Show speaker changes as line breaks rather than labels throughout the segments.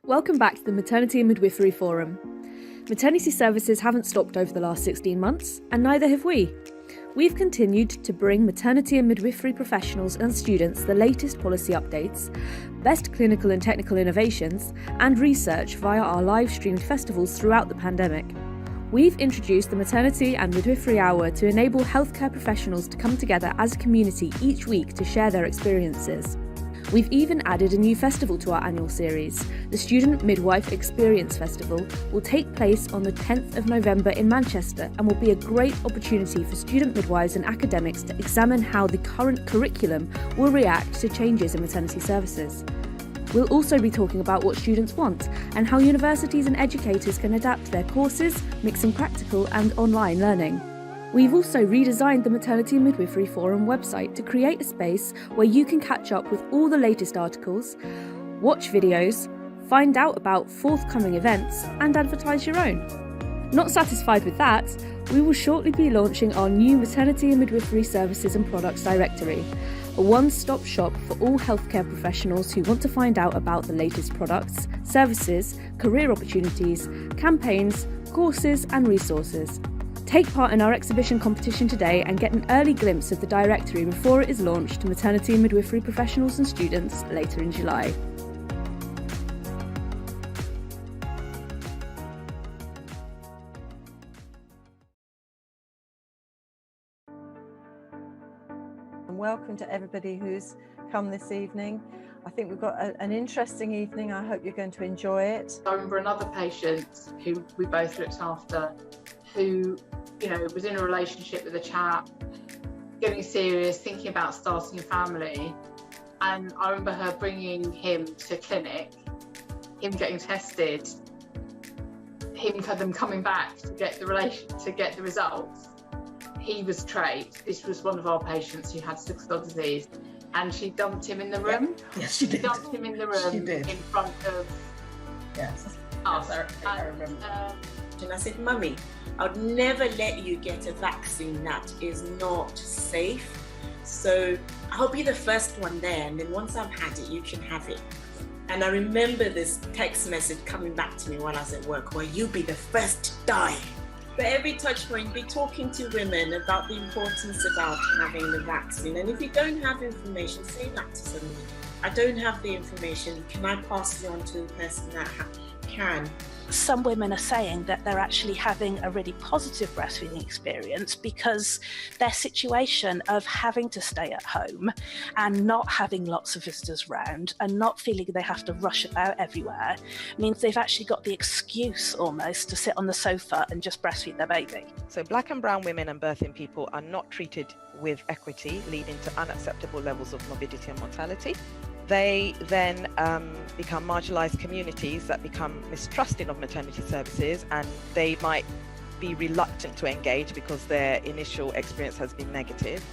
Welcome back to the Maternity and Midwifery Forum. Maternity services haven't stopped over the last 16 months, and neither have we. We've continued to bring maternity and midwifery professionals and students the latest policy updates, best clinical and technical innovations, and research via our live-streamed festivals throughout the pandemic. We've introduced the Maternity and Midwifery Hour to enable healthcare professionals to come together as a community each week to share their experiences. We've even added a new festival to our annual series. The Student Midwife Experience Festival will take place on the 10th of November in Manchester and will be a great opportunity for student midwives and academics to examine how the current curriculum will react to changes in maternity services. We'll also be talking about what students want and how universities and educators can adapt their courses, mixing practical and online learning. We've also redesigned the Maternity and Midwifery Forum website to create a space where you can catch up with all the latest articles, watch videos, find out about forthcoming events, and advertise your own. Not satisfied with that, we will shortly be launching our new Maternity and Midwifery Services and Products Directory, a one-stop shop for all healthcare professionals who want to find out about the latest products, services, career opportunities, campaigns, courses, and resources. Take part in our exhibition competition today and get an early glimpse of the directory before it is launched to maternity and midwifery professionals and students later in July.
And welcome to everybody who's come this evening. I think we've got an interesting evening. I hope you're going to enjoy it.
I remember another patient who we both looked after who, was in a relationship with a chap, getting serious, thinking about starting a family. And I remember her bringing him to clinic, him getting tested, them coming back to get the results. He was trait. This was one of our patients who had sickle cell disease, and she dumped him in the room.
Yes, she did.
Dumped him in the room in front of
us.
I
remember. And I said, Mummy, I'd never let you get a vaccine that is not safe. So I'll be the first one there, and then once I've had it, you can have it. And I remember this text message coming back to me while I was at work, where you'll be the first to die. For every touch point, be talking to women about the importance about having the vaccine. And if you don't have information, say that to somebody. I don't have the information. Can I pass it on to the person that can?
Some women are saying that they're actually having a really positive breastfeeding experience because their situation of having to stay at home and not having lots of visitors round and not feeling they have to rush about everywhere means they've actually got the excuse almost to sit on the sofa and just breastfeed their baby.
So Black and brown women and birthing people are not treated with equity, leading to unacceptable levels of morbidity and mortality. They then become marginalised communities that become mistrusting of maternity services, and they might be reluctant to engage because their initial experience has been negative.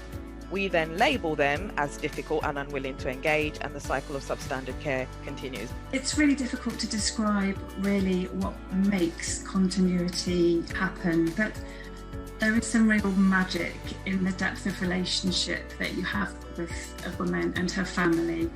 We then label them as difficult and unwilling to engage, and the cycle of substandard care continues.
It's really difficult to describe really what makes continuity happen, but there is some real magic in the depth of relationship that you have with a woman and her family,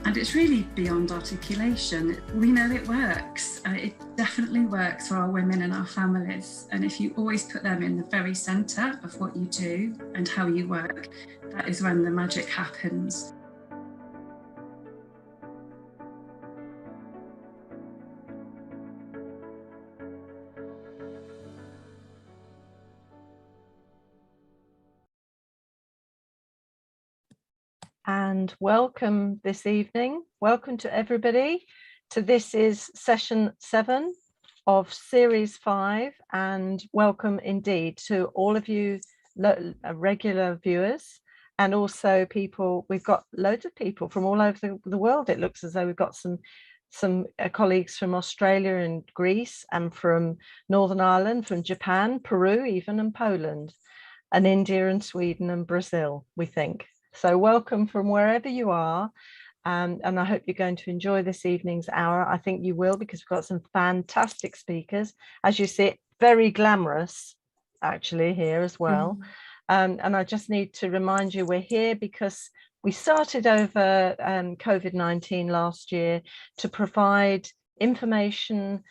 and it's really beyond articulation. We know it works. It definitely works for our women and our families, and if you always put them in the very centre of what you do and how you work, that is when the magic happens.
And welcome this evening. Welcome to everybody. This is session 7 of series 5, and welcome indeed to all of you regular viewers, and also people. We've got loads of people from all over the world. It looks as though we've got some colleagues from Australia and Greece, and from Northern Ireland, from Japan, Peru even, and Poland, and India and Sweden and Brazil, we think. So welcome from wherever you are, and I hope you're going to enjoy this evening's hour. I think you will, because we've got some fantastic speakers. As you see, very glamorous actually here as well. And I just need to remind you, we're here because we started over COVID-19 last year to provide information,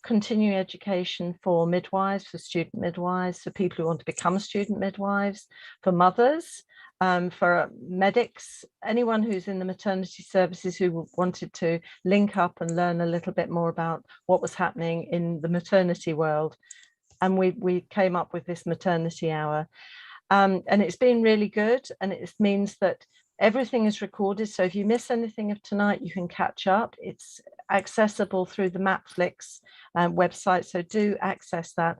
continuing education for midwives, for student midwives, for people who want to become student midwives, for mothers, for medics, anyone who's in the maternity services who wanted to link up and learn a little bit more about what was happening in the maternity world. And we came up with this maternity hour. And it's been really good. And it means that everything is recorded. So if you miss anything of tonight, you can catch up. It's accessible through the Matflix website. So do access that.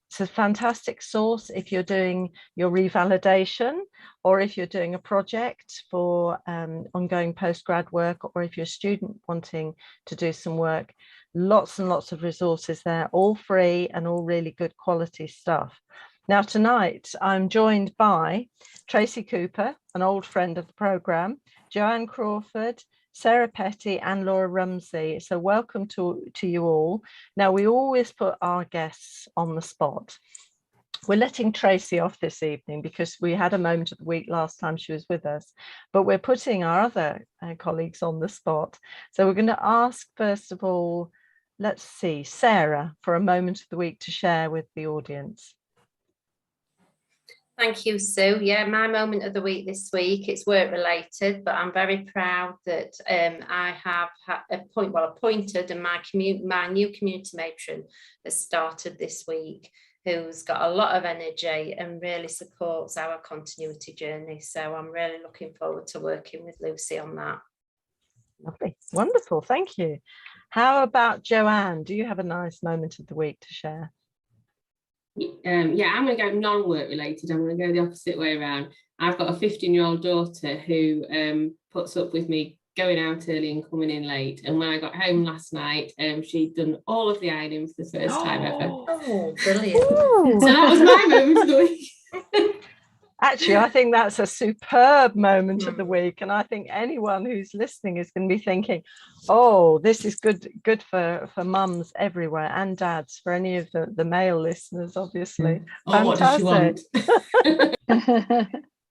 It's a fantastic source if you're doing your revalidation, or if you're doing a project for ongoing postgrad work, or if you're a student wanting to do some work. Lots and lots of resources there, all free and all really good quality stuff. Now tonight I'm joined by Tracy Cooper, an old friend of the programme, Joanne Crawford, Sarah Petty and Laura Rumsey. So welcome to you all. Now we always put our guests on the spot. We're letting Tracy off this evening because we had a moment of the week last time she was with us, but we're putting our other colleagues on the spot. So we're going to ask, first of all, let's see, Sarah, for a moment of the week to share with the audience.
Thank you, Sue. Yeah, my moment of the week this week, it's work related, but I'm very proud that I have appointed, and my new community matron has started this week, who's got a lot of energy and really supports our continuity journey. So I'm really looking forward to working with Lucy on that.
Lovely, wonderful, thank you. How about Joanne? Do you have a nice moment of the week to share?
Yeah, I'm going to go non-work related. I'm going to go the opposite way around. I've got a 15-year-old daughter who puts up with me going out early and coming in late. And when I got home last night, she'd done all of the ironing for the first time ever.
Oh, brilliant.
So that was my moment of the week.
Actually, I think that's a superb moment of the week. And I think anyone who's listening is going to be thinking, oh, this is good for mums everywhere, and dads, for any of the male listeners, obviously.
Oh, fantastic. What does she want?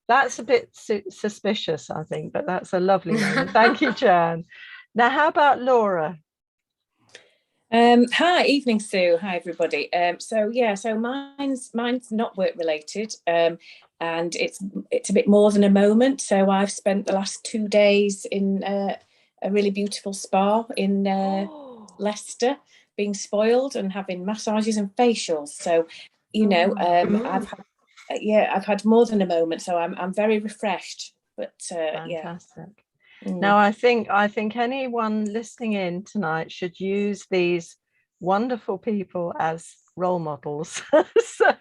That's a bit suspicious, I think, but that's a lovely moment. Thank you, Jan. Now, how about Laura?
Hi, evening, Sue. Hi, everybody. So mine's not work related, and it's a bit more than a moment. So I've spent the last 2 days in a really beautiful spa in Leicester, being spoiled and having massages and facials. So, you know, I've had more than a moment. So I'm very refreshed. But
fantastic. Now, I think anyone listening in tonight should use these wonderful people as role models. So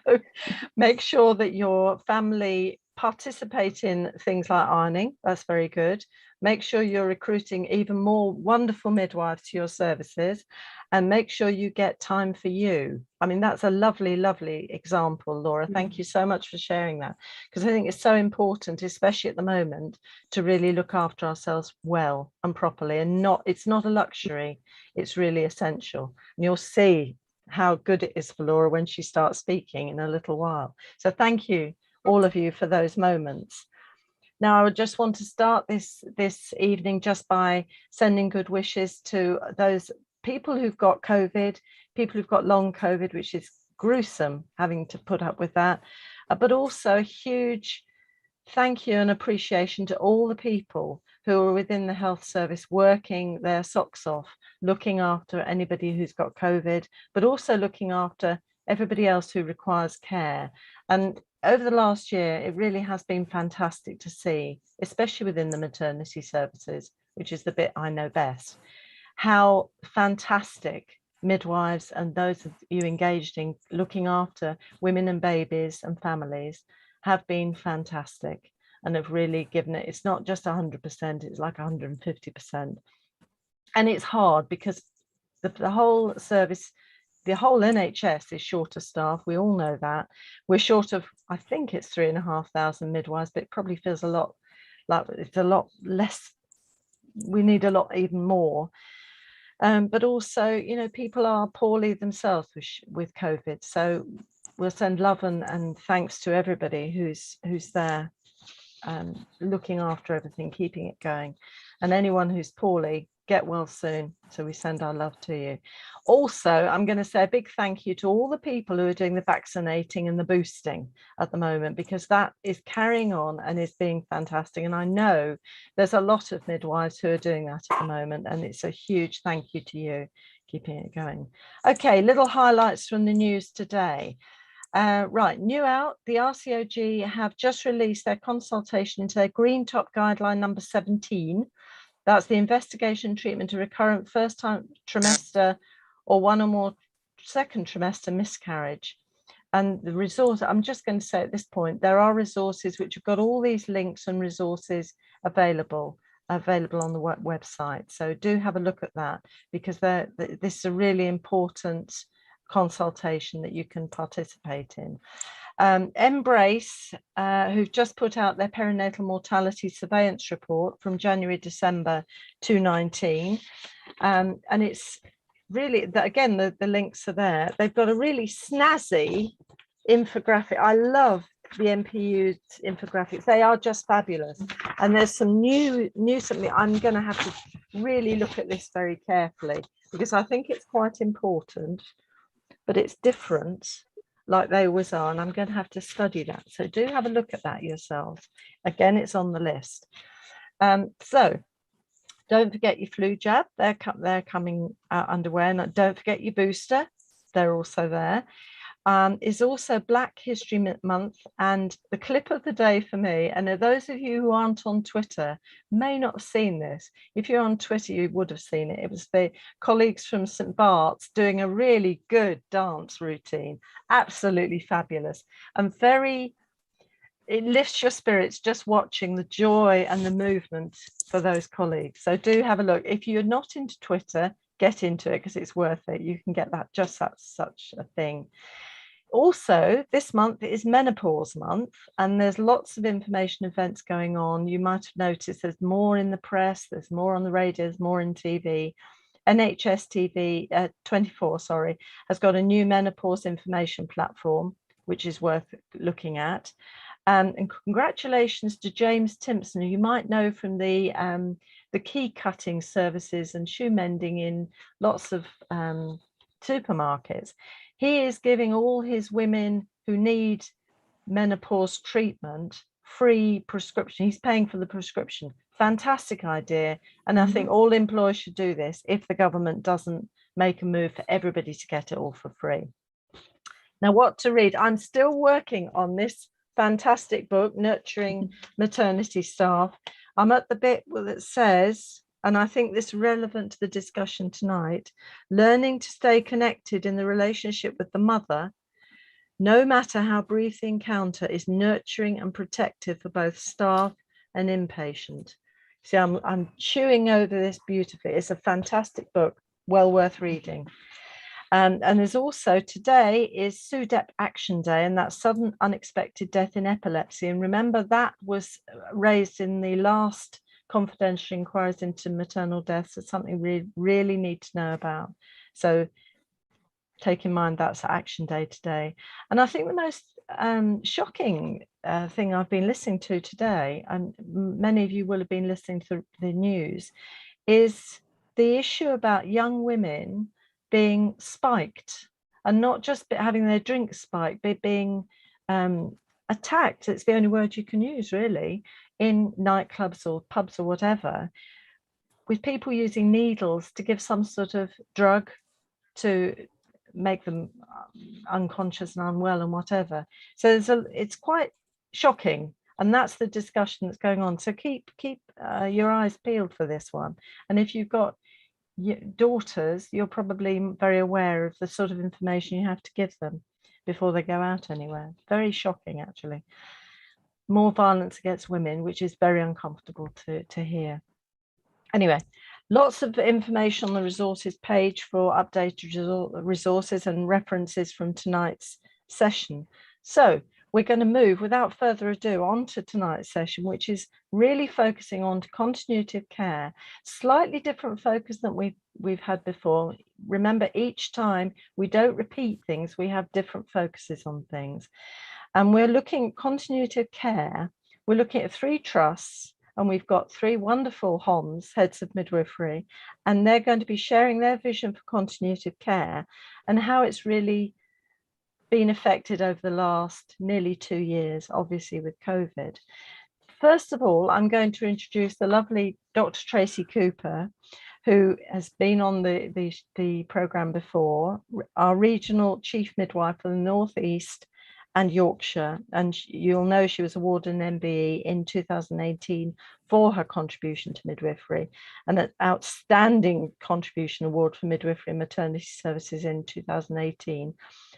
make sure that your family participate in things like ironing. That's very good. Make sure you're recruiting even more wonderful midwives to your services, and make sure you get time for you. I mean, that's a lovely, lovely example, Laura. Thank you so much for sharing that, because I think it's so important, especially at the moment, to really look after ourselves well and properly, and it's not a luxury, it's really essential. And you'll see how good it is for Laura when she starts speaking in a little while. So thank you, all of you, for those moments. Now, I would just want to start this evening just by sending good wishes to those people who've got COVID, people who've got long COVID, which is gruesome having to put up with that, but also a huge thank you and appreciation to all the people who are within the health service working their socks off, looking after anybody who's got COVID, but also looking after everybody else who requires care. And over the last year, it really has been fantastic to see, especially within the maternity services, which is the bit I know best, how fantastic midwives and those of you engaged in looking after women and babies and families have been fantastic, and have really given it. It's not just 100%, it's like 150%. And it's hard because the whole service, the whole NHS is short of staff. We all know that. We're short of, I think it's 3,500 midwives, but it probably feels a lot like it's a lot less. We need a lot even more. But also, you know, people are poorly themselves with COVID. So we'll send love and thanks to everybody who's there, looking after everything, keeping it going. And anyone who's poorly, get well soon. So we send our love to you. Also, I'm going to say a big thank you to all the people who are doing the vaccinating and the boosting at the moment, because that is carrying on and is being fantastic. And I know there's a lot of midwives who are doing that at the moment, and it's a huge thank you to you keeping it going. Okay, little highlights from the news today. Right, new out, the RCOG have just released their consultation into their Green Top Guideline number 17. That's the investigation and treatment of recurrent first time trimester or one or more second trimester miscarriage. And the resource, I'm just going to say at this point, there are resources which have got all these links and resources available on the website. So do have a look at that, because this is a really important consultation that you can participate in. Embrace, who've just put out their perinatal mortality surveillance report from January-December 2019, and it's really, again, the links are there. They've got a really snazzy infographic. I love the MPU's infographics. They are just fabulous. And there's some new something. I'm going to have to really look at this very carefully, because I think it's quite important, but it's different, like they always are, and I'm going to have to study that. So do have a look at that yourselves. Again, it's on the list. So don't forget your flu jab. They're coming out underway. And don't forget your booster. They're also there. Is also Black History Month, and the clip of the day for me, and those of you who aren't on Twitter may not have seen this. If you're on Twitter, you would have seen it. It was the colleagues from St. Bart's doing a really good dance routine, absolutely fabulous, and it lifts your spirits just watching the joy and the movement for those colleagues. So do have a look. If you're not into Twitter, get into it, because it's worth it. You can get that, just such a thing. Also, this month is Menopause Month, and there's lots of information events going on. You might have noticed there's more in the press, there's more on the radio, there's more in TV. NHS TV 24, has got a new menopause information platform, which is worth looking at. And congratulations to James Timpson, who you might know from the key cutting services and shoe mending in lots of supermarkets. He is giving all his women who need menopause treatment free prescription. He's paying for the prescription. Fantastic idea. And I think all employers should do this if the government doesn't make a move for everybody to get it all for free. Now, what to read? I'm still working on this fantastic book, Nurturing Maternity Staff. I'm at the bit that says, and I think this is relevant to the discussion tonight, learning to stay connected in the relationship with the mother, no matter how brief the encounter, is nurturing and protective for both staff and inpatient. See, I'm chewing over this beautifully. It's a fantastic book, well worth reading. And there's also, today is SUDEP Action Day, and that's sudden unexpected death in epilepsy. And remember, that was raised in the last confidential inquiries into maternal deaths. It's something we really need to know about. So take in mind that's Action Day today. And I think the most shocking thing I've been listening to today, and many of you will have been listening to the news, is the issue about young women being spiked, and not just having their drink spiked, but being attacked. It's the only word you can use, really, in nightclubs or pubs or whatever, with people using needles to give some sort of drug to make them unconscious and unwell and whatever. So it's quite shocking, and that's the discussion that's going on. So keep your eyes peeled for this one. And if you've got daughters, you're probably very aware of the sort of information you have to give them before they go out anywhere. Very shocking, actually. More violence against women, which is very uncomfortable to hear. Anyway, lots of information on the resources page for updated resources and references from tonight's session. So we're going to move, without further ado, on to tonight's session, which is really focusing on continuity of care. Slightly different focus than we've had before. Remember, each time we don't repeat things, we have different focuses on things. And we're looking at continuity of care. We're looking at 3 trusts, and we've got 3 wonderful HOMs, heads of midwifery, and they're going to be sharing their vision for continuity of care and how it's really been affected over the last nearly 2 years, obviously with COVID. First of all, I'm going to introduce the lovely Dr. Tracy Cooper, who has been on the programme before, our regional chief midwife for the North East and Yorkshire. And you'll know she was awarded an MBE in 2018 for her contribution to midwifery, and an outstanding contribution award for midwifery and maternity services in 2018,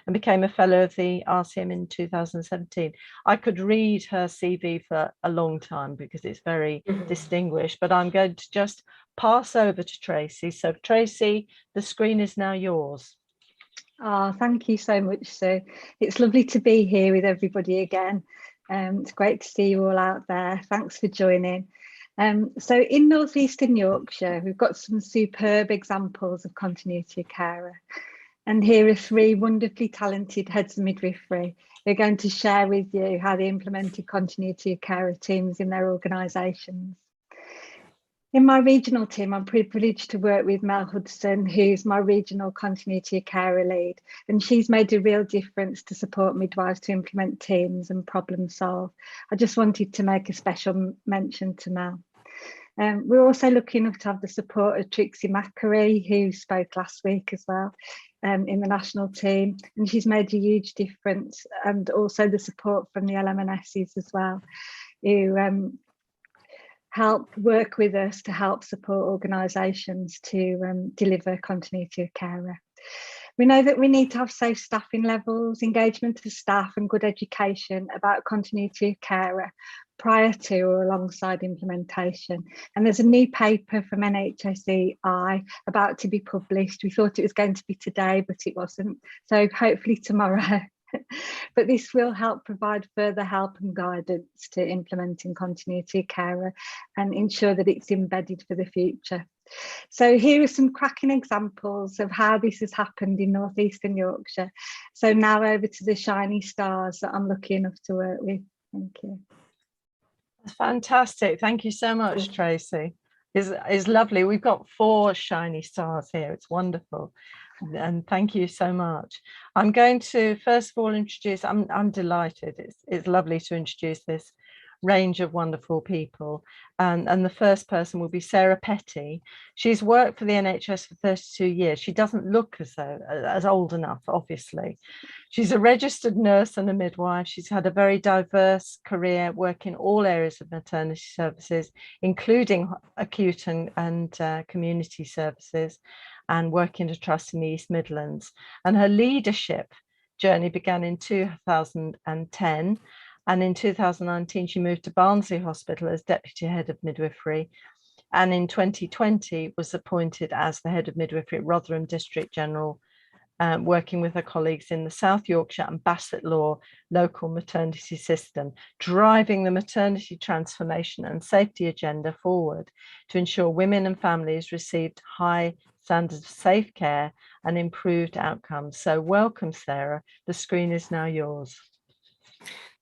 and became a fellow of the RCM in 2017. I could read her CV for a long time because it's very distinguished, but I'm going to just pass over to Tracy. So Tracy, the screen is now yours.
Oh, thank you so much, Sue. It's lovely to be here with everybody again. It's great to see you all out there. Thanks for joining. So in North Eastern Yorkshire, we've got some superb examples of continuity of care. And here are 3 wonderfully talented heads of midwifery who are going to share with you how they implemented continuity of care teams in their organisations. In my regional team, I'm privileged to work with Mel Hudson, who's my regional continuity of care lead, and she's made a real difference to support midwives to implement teams and problem solve. I just wanted to make a special mention to Mel. We're also lucky enough to have the support of Tracy Cooper, who spoke last week as well, in the national team, and she's made a huge difference, and also the support from the LMNSs as well, who help work with us to help support organisations to deliver continuity of care. We know that we need to have safe staffing levels, engagement of staff and good education about continuity of care prior to or alongside implementation. And there's a new paper from NHSEI about to be published. We thought it was going to be today, but it wasn't. So hopefully tomorrow. But this will help provide further help and guidance to implementing continuity of care and ensure that it's embedded for the future. So here are some cracking examples of how this has happened in North Eastern Yorkshire. So now over to the shiny stars that I'm lucky enough to work with. Thank you.
That's fantastic. Thank you so much, Tracy. It's lovely. We've got 4 shiny stars here. It's wonderful. And thank you so much. I'm going to first of all introduce, I'm delighted. It's lovely to introduce this range of wonderful people. And the first person will be Sarah Petty. She's worked for the NHS for 32 years. She doesn't look as old enough, obviously. She's a registered nurse and a midwife. She's had a very diverse career, working all areas of maternity services, including acute and community services, and working at trust in the East Midlands. And her leadership journey began in 2010. And in 2019, she moved to Barnsley Hospital as Deputy Head of Midwifery. And in 2020 was appointed as the Head of Midwifery at Rotherham District General, working with her colleagues in the South Yorkshire and Bassett Law local maternity system, driving the maternity transformation and safety agenda forward to ensure women and families received high standards of safe care and improved outcomes. So welcome, Sarah. The screen is now yours.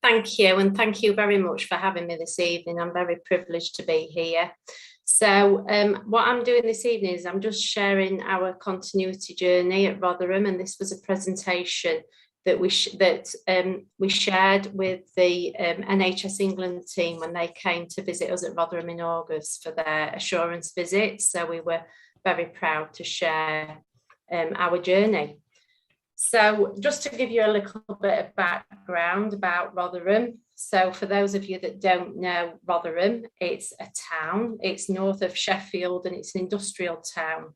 Thank you, and thank you very much for having me this evening. I'm very privileged to be here. So what I'm doing this evening is I'm just sharing our continuity journey at Rotherham, and this was a presentation that we shared with the NHS England team when they came to visit us at Rotherham in August for their assurance visit. So we were very proud to share our journey. So just to give you a little bit of background about Rotherham. So for those of you that don't know Rotherham, it's a town. It's north of Sheffield and it's an industrial town.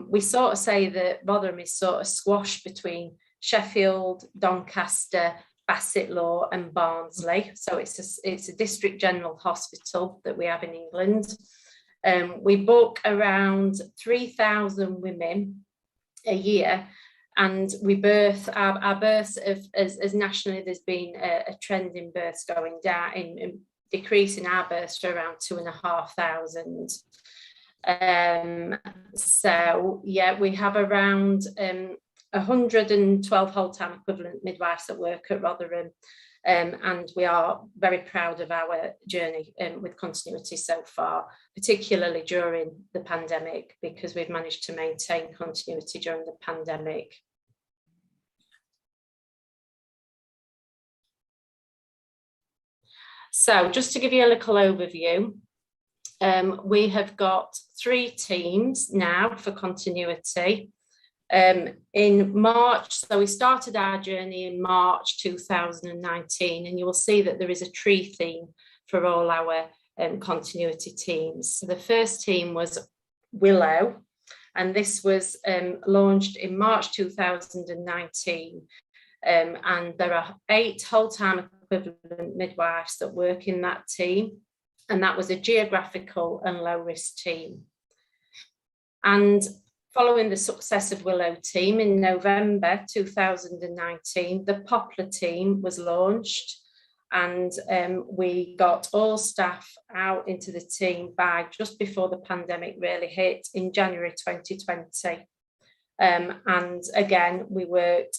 We sort of say that Rotherham is sort of squashed between Sheffield, Doncaster, Bassett Law and Barnsley. So it's a district general hospital that we have in England. We book around 3,000 women a year, and we birth our births as nationally there's been a trend in births going down, in decreasing our births to around 2,500. So yeah, we have around 112 whole-time equivalent midwives that work at Rotherham. And we are very proud of our journey with continuity so far, particularly during the pandemic, because we've managed to maintain continuity during the pandemic. So just to give you a little overview, we have got 3 teams now for continuity. In March, so we started our journey in March 2019, and you will see that there is a tree theme for all our continuity teams. So the first team was Willow, and this was launched in March 2019. And there are 8 whole-time equivalent midwives that work in that team, and that was a geographical and low-risk team. And following the success of Willow team in November 2019, the Poplar team was launched, and we got all staff out into the team by just before the pandemic really hit in January 2020. And again, we worked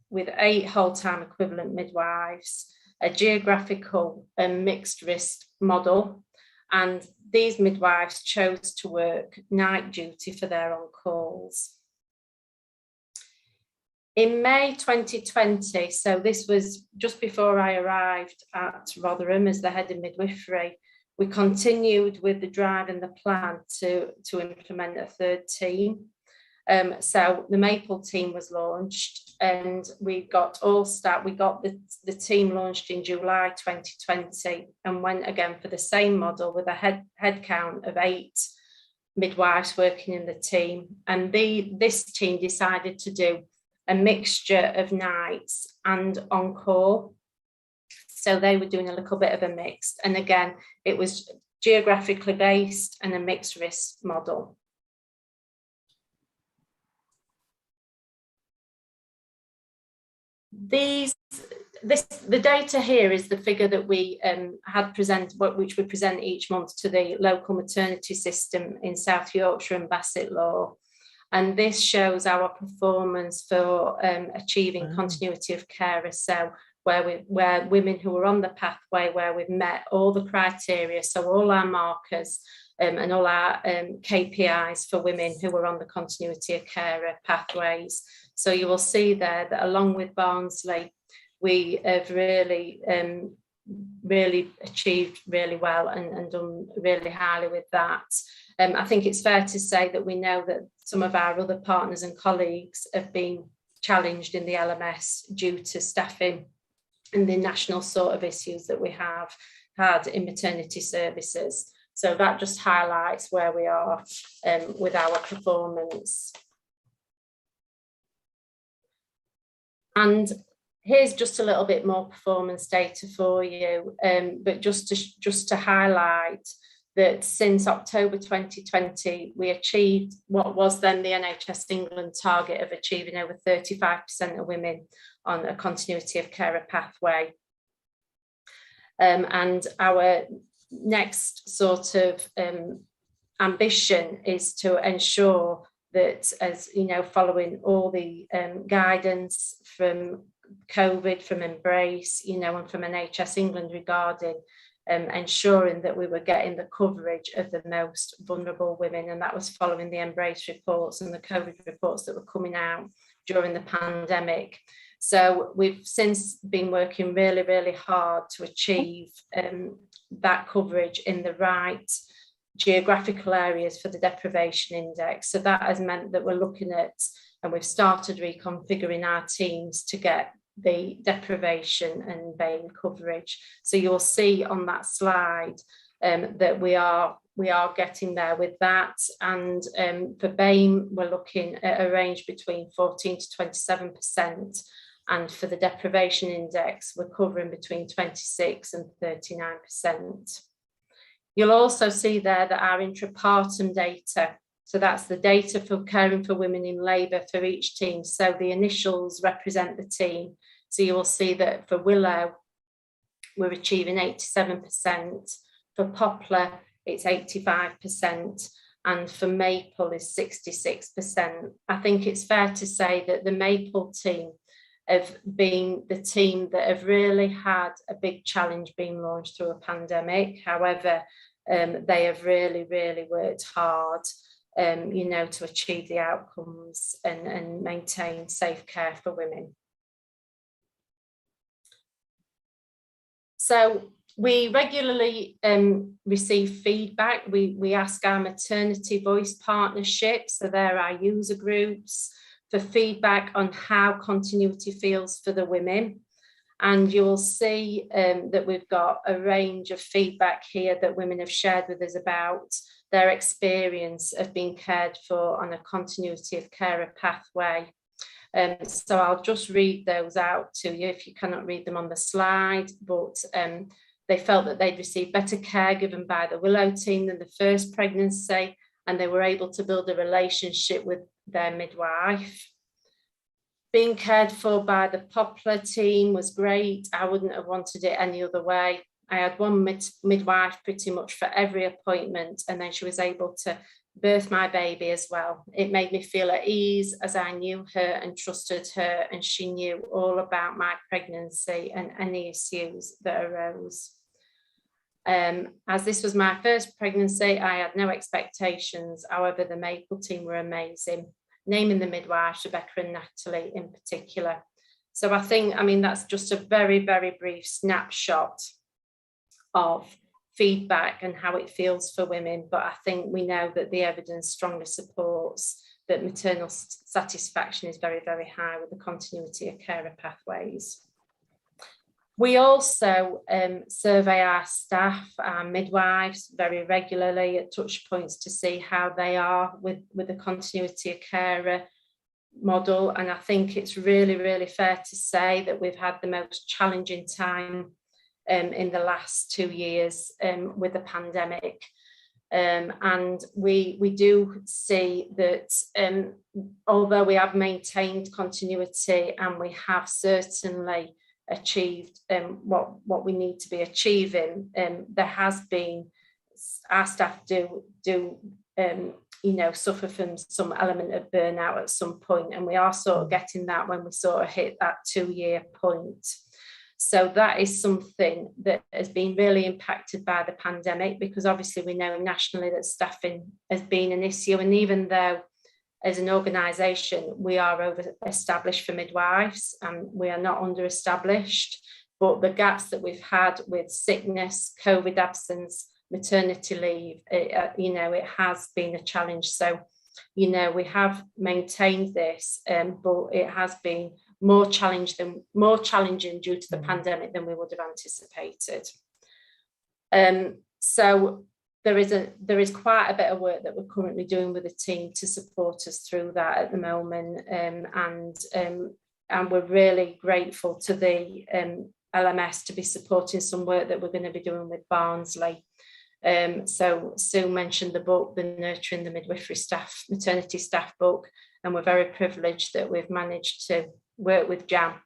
with 8 whole-time equivalent midwives, a geographical and mixed risk model, and these midwives chose to work night duty for their on-calls. In May 2020, so this was just before I arrived at Rotherham as the head of midwifery, we continued with the drive and the plan to implement a 3rd team. So the Maple team was launched, and we got all staff. We got the team launched in July 2020, and went again for the same model with a head count of 8 midwives working in the team. And this team decided to do a mixture of nights and on call. So they were doing a little bit of a mix. And again, it was geographically based and a mixed risk model. The data here is the figure that we had presented, which we present each month to the local maternity system in South Yorkshire and Bassetlaw. And this shows our performance for achieving continuity of care. So where women who are on the pathway, where we've met all the criteria, so all our markers and all our KPIs for women who are on the continuity of care pathways. So you will see there that along with Barnsley, we have really achieved really well and done really highly with that. I think it's fair to say that we know that some of our other partners and colleagues have been challenged in the LMS due to staffing and the national sort of issues that we have had in maternity services. So that just highlights where we are with our performance. And here's just a little bit more performance data for you, but just to highlight that since October 2020, we achieved what was then the NHS England target of achieving over 35% of women on a continuity of care pathway. And our next sort of ambition is to ensure that, as you know, following all the guidance from COVID, from Embrace, you know, and from NHS England regarding ensuring that we were getting the coverage of the most vulnerable women, and that was following the Embrace reports and the COVID reports that were coming out during the pandemic. So we've since been working really, really hard to achieve that coverage in the right geographical areas for the deprivation index. So that has meant that we're looking at, and we've started reconfiguring our teams to get the deprivation and BAME coverage. So you'll see on that slide that we are getting there with that. And for BAME, we're looking at a range between 14 to 27%. And for the deprivation index, we're covering between 26 and 39%. You'll also see there that our intrapartum data, so that's the data for caring for women in labour for each team. So the initials represent the team. So you will see that for Willow, we're achieving 87%. For Poplar, it's 85%. And for Maple is 66%. I think it's fair to say that the Maple team have been the team that have really had a big challenge being launched through a pandemic. However, they have really, really worked hard, you know, to achieve the outcomes and maintain safe care for women. So we regularly receive feedback. We ask our maternity voice partnerships, so they're our user groups, for feedback on how continuity feels for the women. And you'll see that we've got a range of feedback here that women have shared with us about their experience of being cared for on a continuity of care pathway. So I'll just read those out to you if you cannot read them on the slide, but they felt that they'd received better care given by the Willow team than the first pregnancy, and they were able to build a relationship with their midwife. Being cared for by the Poplar team was great. I wouldn't have wanted it any other way. I had one midwife pretty much for every appointment, and then she was able to birth my baby as well. It made me feel at ease as I knew her and trusted her, and she knew all about my pregnancy and any issues that arose. As this was my first pregnancy, I had no expectations. However, the Maple team were amazing, naming the midwives, Rebecca and Natalie in particular. So I mean, that's just a very, very brief snapshot of feedback and how it feels for women. But I think we know that the evidence strongly supports that maternal satisfaction is very, very high with the continuity of carer pathways. We also survey our staff, our midwives, very regularly at touch points to see how they are with the continuity of carer model. And I think it's really, really fair to say that we've had the most challenging time in the last 2 years with the pandemic. And we do see that although we have maintained continuity and we have certainly achieved what we need to be achieving, there has been, our staff do you know, suffer from some element of burnout at some point, and we are sort of getting that when we sort of hit that 2-year point. So that is something that has been really impacted by the pandemic, because obviously we know nationally that staffing has been an issue, and even though as an organisation we are over-established for midwives and we are not under-established, but the gaps that we've had with sickness, COVID absence, maternity leave, you know, it has been a challenge. So, you know, we have maintained this, but it has been more challenging due to the pandemic than we would have anticipated. So there is quite a bit of work that we're currently doing with the team to support us through that at the moment, and we're really grateful to the LMS to be supporting some work that we're going to be doing with Barnsley. So Sue mentioned the book, the Nurturing the Midwifery Staff, Maternity Staff book, and we're very privileged that we've managed to work with Jam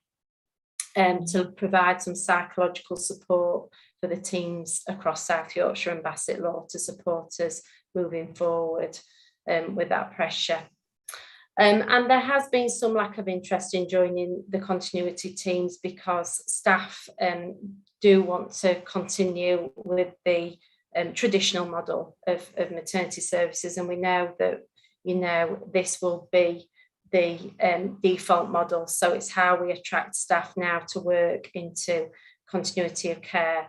to provide some psychological support for the teams across South Yorkshire and Bassett Law to support us moving forward with that pressure. And there has been some lack of interest in joining the continuity teams because staff do want to continue with the traditional model of maternity services, and we know that, you know, this will be the default model. So it's how we attract staff now to work into continuity of care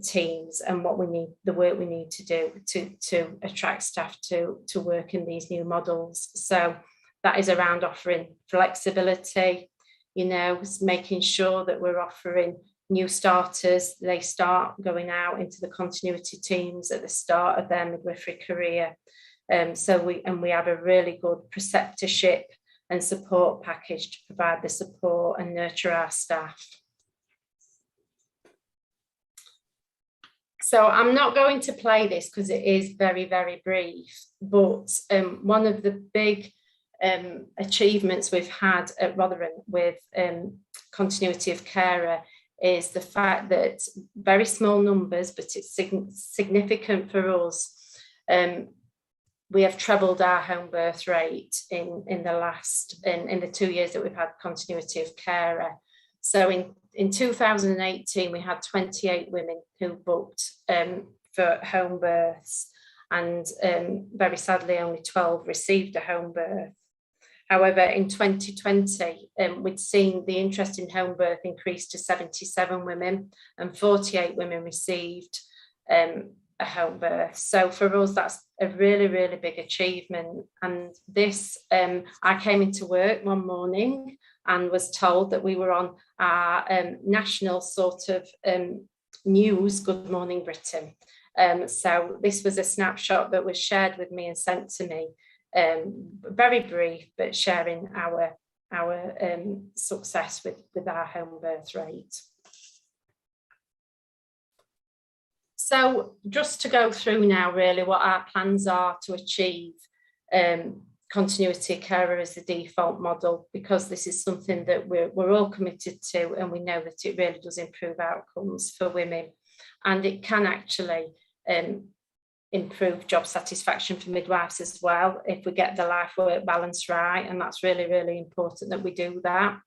teams, and what we need, the work we need to do to attract staff to work in these new models. So that is around offering flexibility, you know, making sure that we're offering new starters, they start going out into the continuity teams at the start of their midwifery career. So we have a really good preceptorship and support package to provide the support and nurture our staff. So I'm not going to play this because it is very, very brief, but one of the big achievements we've had at Rotherham with continuity of carer is the fact that very small numbers, but it's significant for us. we have trebled our home birth rate in the 2 years that we've had continuity of carer. So in 2018, we had 28 women who booked for home births, and very sadly, only 12 received a home birth. However, in 2020, we'd seen the interest in home birth increase to 77 women, and 48 women received a home birth. So for us, that's a really, really big achievement. And this, I came into work one morning and was told that we were on our national sort of news, Good Morning Britain. So this was a snapshot that was shared with me and sent to me, very brief, but sharing our success with our home birth rate. So just to go through now really what our plans are to achieve continuity carer as the default model, because this is something that we're all committed to, and we know that it really does improve outcomes for women, and it can actually improve job satisfaction for midwives as well if we get the life-work balance right, and that's really, really important that we do that.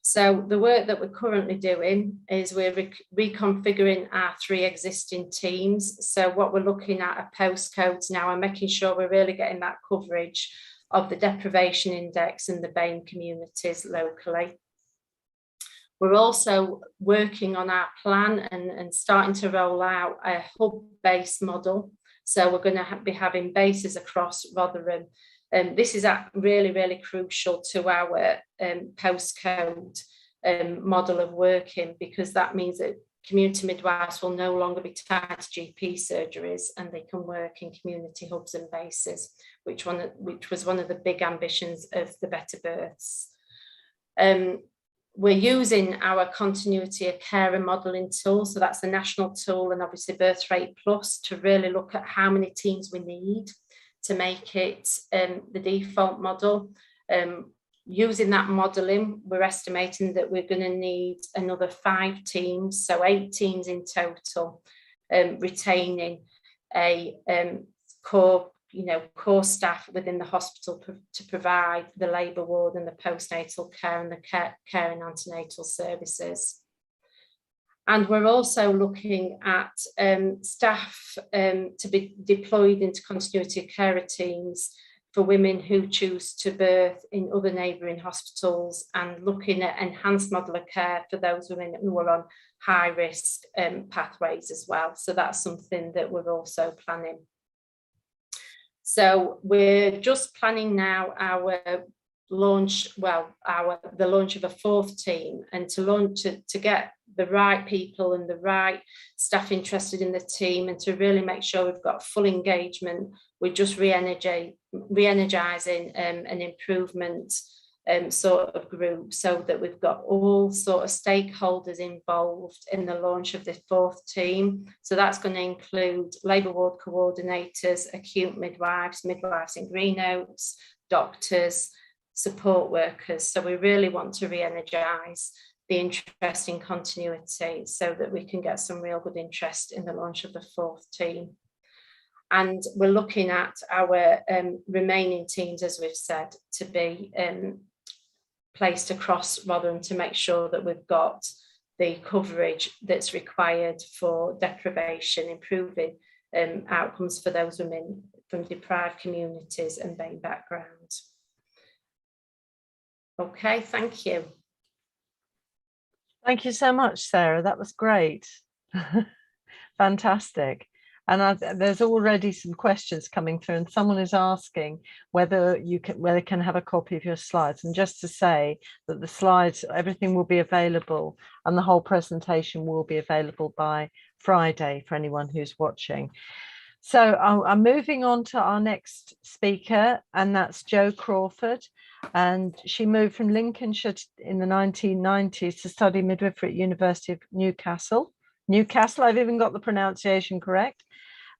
So the work that we're currently doing is we're reconfiguring our 3 existing teams. So what we're looking at are postcodes now and making sure we're really getting that coverage of the deprivation index and the BAME communities locally. We're also working on our plan and starting to roll out a hub-based model. So we're going to be having bases across Rotherham. This is really, really crucial to our postcode model of working, because that means that community midwives will no longer be tied to GP surgeries, and they can work in community hubs and bases, which was one of the big ambitions of the Better Births. We're using our continuity of carer modelling tool, so that's a national tool, and obviously Birth Rate Plus, to really look at how many teams we need to make it the default model. Using that modelling, we're estimating that we're going to need another 5 teams, so 8 teams in total, retaining a core staff within the hospital to provide the labour ward and the postnatal care and the care and antenatal services. And we're also looking at staff to be deployed into continuity of carer teams for women who choose to birth in other neighbouring hospitals, and looking at enhanced model of care for those women who are on high risk pathways as well. So that's something that we're also planning. So we're just planning now our launch, the launch of a 4th team, and to get the right people and the right staff interested in the team, and to really make sure we've got full engagement. We're just re-energising an improvement sort of group, so that we've got all sort of stakeholders involved in the launch of the 4th team. So that's going to include labour ward coordinators, acute midwives, midwives in green oaks, doctors, support workers. So we really want to re-energise the interest in continuity, so that we can get some real good interest in the launch of the 4th team. And we're looking at our remaining teams, as we've said, to be placed across Rotherham, to make sure that we've got the coverage that's required for deprivation, improving outcomes for those women from deprived communities and BAME backgrounds. Okay, thank you.
Thank you so much, Sarah. That was great. Fantastic. And there's already some questions coming through, and someone is asking whether they can have a copy of your slides. And just to say that the slides, everything will be available, and the whole presentation will be available by Friday for anyone who's watching. So I'm moving on to our next speaker, and that's Jo Crawford. And she moved from Lincolnshire in the 1990s to study midwifery at University of Newcastle. I've even got the pronunciation correct.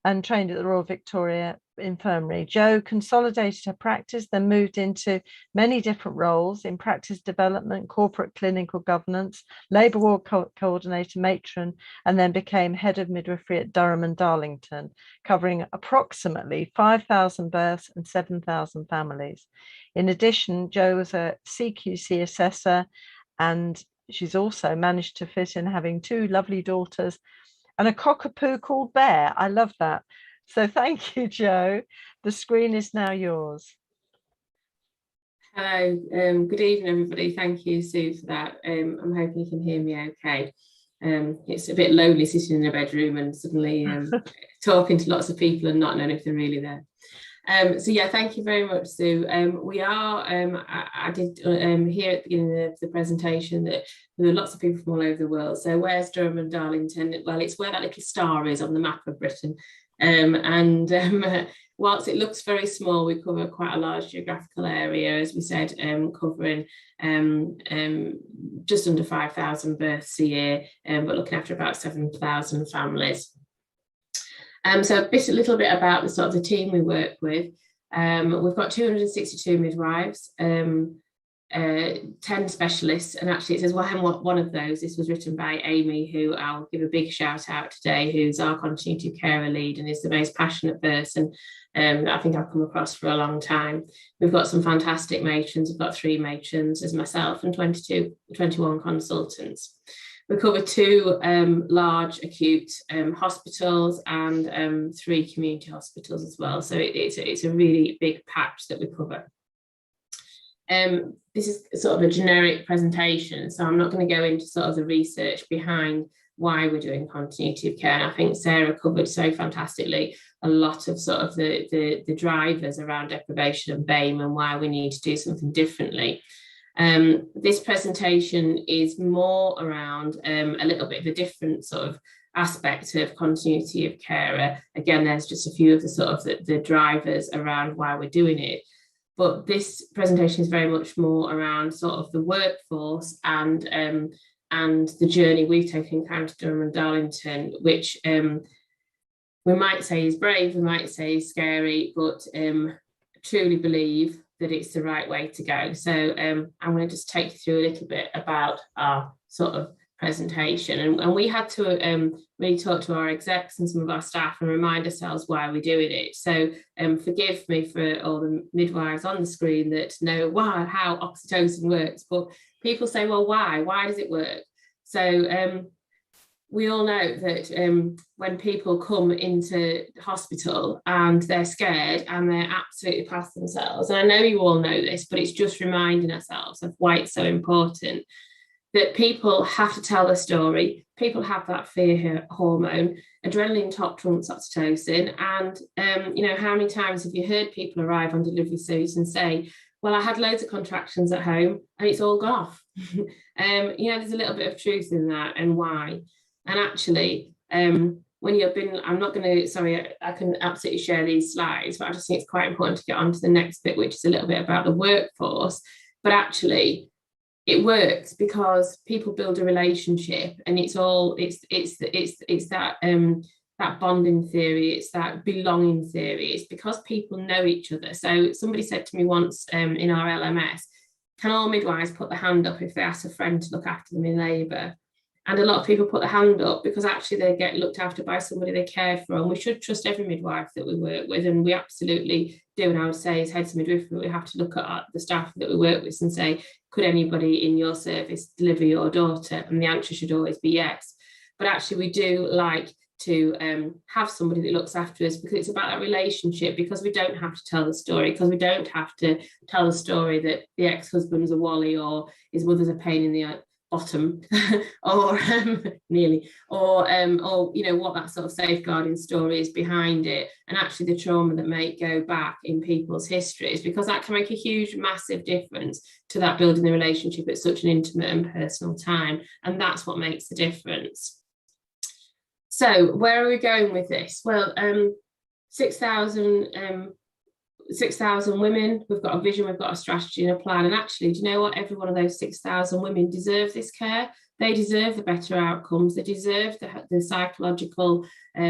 and trained at the Royal Victoria Infirmary. Jo consolidated her practice, then moved into many different roles in practice development, corporate clinical governance, labour ward coordinator, matron, and then became head of midwifery at Durham and Darlington, covering approximately 5,000 births and 7,000 families. In addition, Jo was a CQC assessor, and she's also managed to fit in having 2 lovely daughters and a cockapoo called Bear. I love that. So thank you, Jo. The screen is now yours.
Hello, good evening, everybody. Thank you, Sue, for that. I'm hoping you can hear me okay. It's a bit lonely sitting in a bedroom and suddenly talking to lots of people and not knowing if they're really there. So yeah, thank you very much, Sue. We are, I did hear at the beginning of the presentation that there are lots of people from all over the world. So where's Durham and Darlington? Well, it's where that little star is on the map of Britain. Whilst it looks very small, we cover quite a large geographical area, as we said, covering just under 5,000 births a year, but looking after about 7,000 families. So a little bit about the sort of the team we work with. We've got 262 midwives, 10 specialists, and actually it says, well, I'm one of those. This was written by Amy, who I'll give a big shout out today, who's our continuity of care lead and is the most passionate person I think I've come across for a long time. We've got some fantastic matrons. We've got 3 matrons as myself and 21 consultants. We cover 2 large acute hospitals and 3 community hospitals as well. So it's a really big patch that we cover. This is sort of a generic presentation, so I'm not going to go into sort of the research behind why we're doing continuity of care. And I think Sarah covered so fantastically a lot of sort of the drivers around deprivation and BAME and why we need to do something differently. This presentation is more around a little bit of a different sort of aspect of continuity of care. Again, there's just a few of the sort of the drivers around why we're doing it. But this presentation is very much more around sort of the workforce and the journey we've taken in County Durham and Darlington, which we might say is brave, we might say is scary, but truly believe that it's the right way to go. So I'm going to just take you through a little bit about our sort of presentation. And we had to really talk to our execs and some of our staff and remind ourselves why we're doing it. So forgive me for all the midwives on the screen that know how oxytocin works, but people say, well, why? Why does it work? So we all know that when people come into hospital and they're scared and they're absolutely past themselves, and I know you all know this, but it's just reminding ourselves of why it's so important that people have to tell their story. People have that fear hormone, adrenaline top trumps oxytocin. And, how many times have you heard people arrive on delivery suits and say, well, I had loads of contractions at home and it's all gone off. There's a little bit of truth in that and why. And actually, when you've been, I can absolutely share these slides, but I just think it's quite important to get on to the next bit, which is a little bit about the workforce. But actually, it works because people build a relationship, and it's that that bonding theory, it's that belonging theory. It's because people know each other. So somebody said to me once in our LMS, can all midwives put their hand up if they ask a friend to look after them in labour? And a lot of people put their hand up because actually they get looked after by somebody they care for. And we should trust every midwife that we work with, and we absolutely do. And I would say as heads of midwifery, we have to look at the staff that we work with and say, could anybody in your service deliver your daughter? And the answer should always be yes. But actually we do like to have somebody that looks after us, because it's about that relationship, because we don't have to tell the story, because we don't have to tell the story that the ex-husband's a wally or his mother's a pain in the bottom or nearly, or what that sort of safeguarding story is behind it, and actually the trauma that may go back in people's histories, because that can make a huge massive difference to that building the relationship at such an intimate and personal time, and that's what makes the difference. So where are we going with this? Well, 6,000 women, we've got a vision, we've got a strategy and a plan. And actually, do you know what? Every one of those 6,000 women deserve this care. they deserve the better outcomes, they deserve the psychological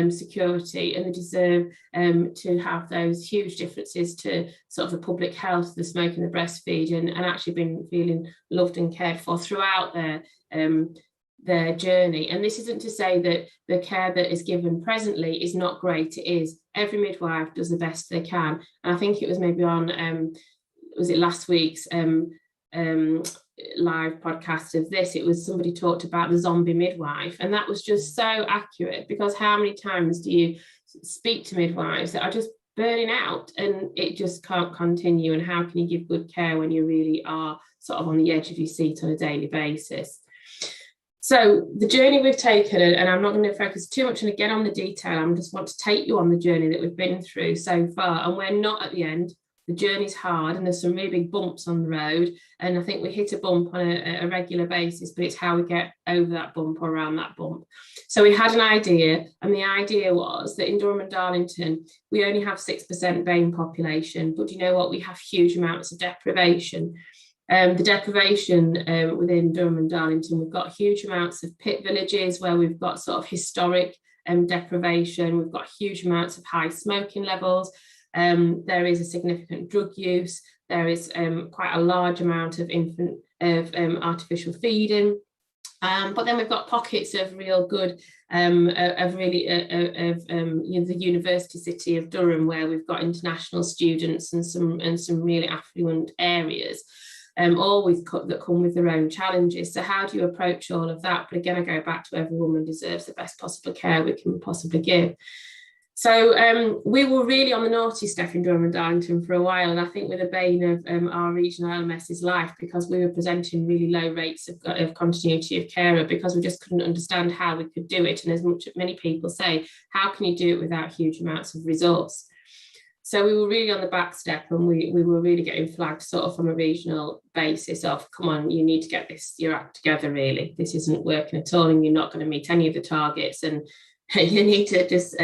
security, and they deserve to have those huge differences to sort of the public health, the smoking, the breastfeed, and actually been feeling loved and cared for throughout their journey. And this isn't to say that the care that is given presently is not great. It is. Every midwife does the best they can. And I think it was maybe on was it last week's live podcast of this, it was somebody talked about the zombie midwife, and that was just so accurate, because how many times do you speak to midwives that are just burning out and it just can't continue, and how can you give good care when you really are sort of on the edge of your seat on a daily basis? So the journey we've taken, and I'm not going to focus too much on again on the detail, I just want to take you on the journey that we've been through so far, and we're not at the end. The journey's hard and there's some really big bumps on the road, and I think we hit a bump on a regular basis, but it's how we get over that bump or around that bump. So we had an idea, and the idea was that in Durham and Darlington we only have 6% BAME population, but you know what, we have huge amounts of deprivation. The deprivation within Durham and Darlington, we've got huge amounts of pit villages where we've got sort of historic deprivation, we've got huge amounts of high smoking levels. There is a significant drug use. There is quite a large amount of artificial feeding, but then we've got pockets of real good, the university city of Durham, where we've got international students and some really affluent areas, all that come with their own challenges. So how do you approach all of that? But again, I go back to every woman deserves the best possible care we can possibly give. So we were really on the naughty step in Durham and Darlington for a while, and I think with the bane of our regional LMS's life, because we were presenting really low rates of continuity of carer, because we just couldn't understand how we could do it. And as many people say, how can you do it without huge amounts of resource? So we were really on the back step, and we were really getting flagged sort of from a regional basis of, come on, you need to get your act together, really. This isn't working at all, and you're not going to meet any of the targets, and you need to just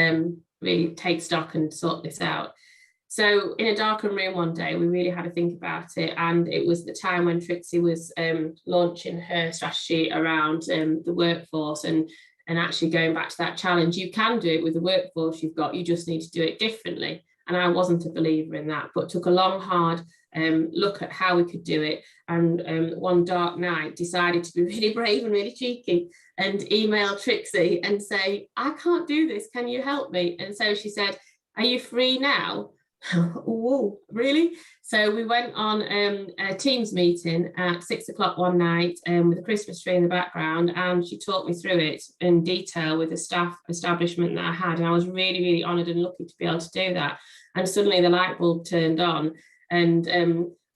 really take stock and sort this out. So in a darkened room one day, we really had to think about it, and it was the time when Trixie was launching her strategy around the workforce and actually going back to that challenge. You can do it with the workforce you've got, you just need to do it differently. And I wasn't a believer in that, but took a long, hard look at how we could do it. And one dark night decided to be really brave and really cheeky and email Trixie and say, I can't do this, can you help me? And so she said, are you free now? Whoa, really? So we went on a Teams meeting at 6 o'clock one night with a Christmas tree in the background, and she talked me through it in detail with the staff establishment that I had, and I was really, really honoured and lucky to be able to do that. And suddenly the light bulb turned on, and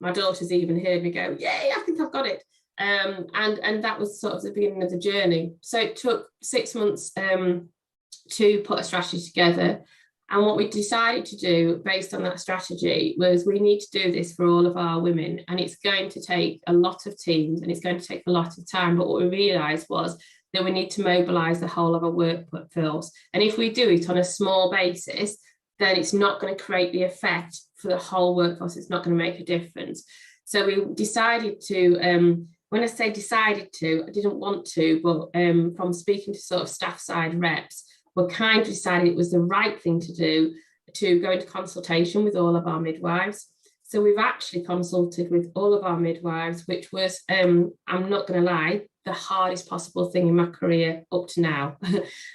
my daughters even heard me go, yay, I think I've got it. And that was sort of the beginning of the journey. So it took 6 months to put a strategy together. And what we decided to do based on that strategy was, we need to do this for all of our women, and it's going to take a lot of teams and it's going to take a lot of time. But what we realised was that we need to mobilise the whole of our workforce. And if we do it on a small basis, then it's not going to create the effect for the whole workforce. It's not going to make a difference. So we decided to, when I say decided to, I didn't want to, but from speaking to sort of staff side reps, we kind of decided it was the right thing to do, to go into consultation with all of our midwives. So we've actually consulted with all of our midwives, which was, I'm not going to lie, the hardest possible thing in my career up to now.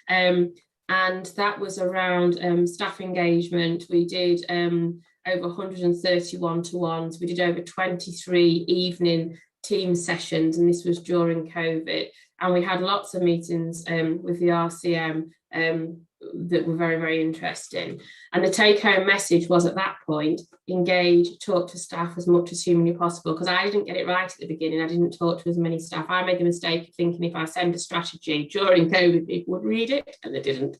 And that was around staff engagement. We did over 130 one-to-ones. We did over 23 evening team sessions, and this was during COVID. And we had lots of meetings with the RCM that were very, very interesting. And the take-home message was, at that point, engage, talk to staff as much as humanly possible, because I didn't get it right at the beginning. I didn't talk to as many staff. I made the mistake of thinking if I send a strategy during COVID, people would read it, and they didn't.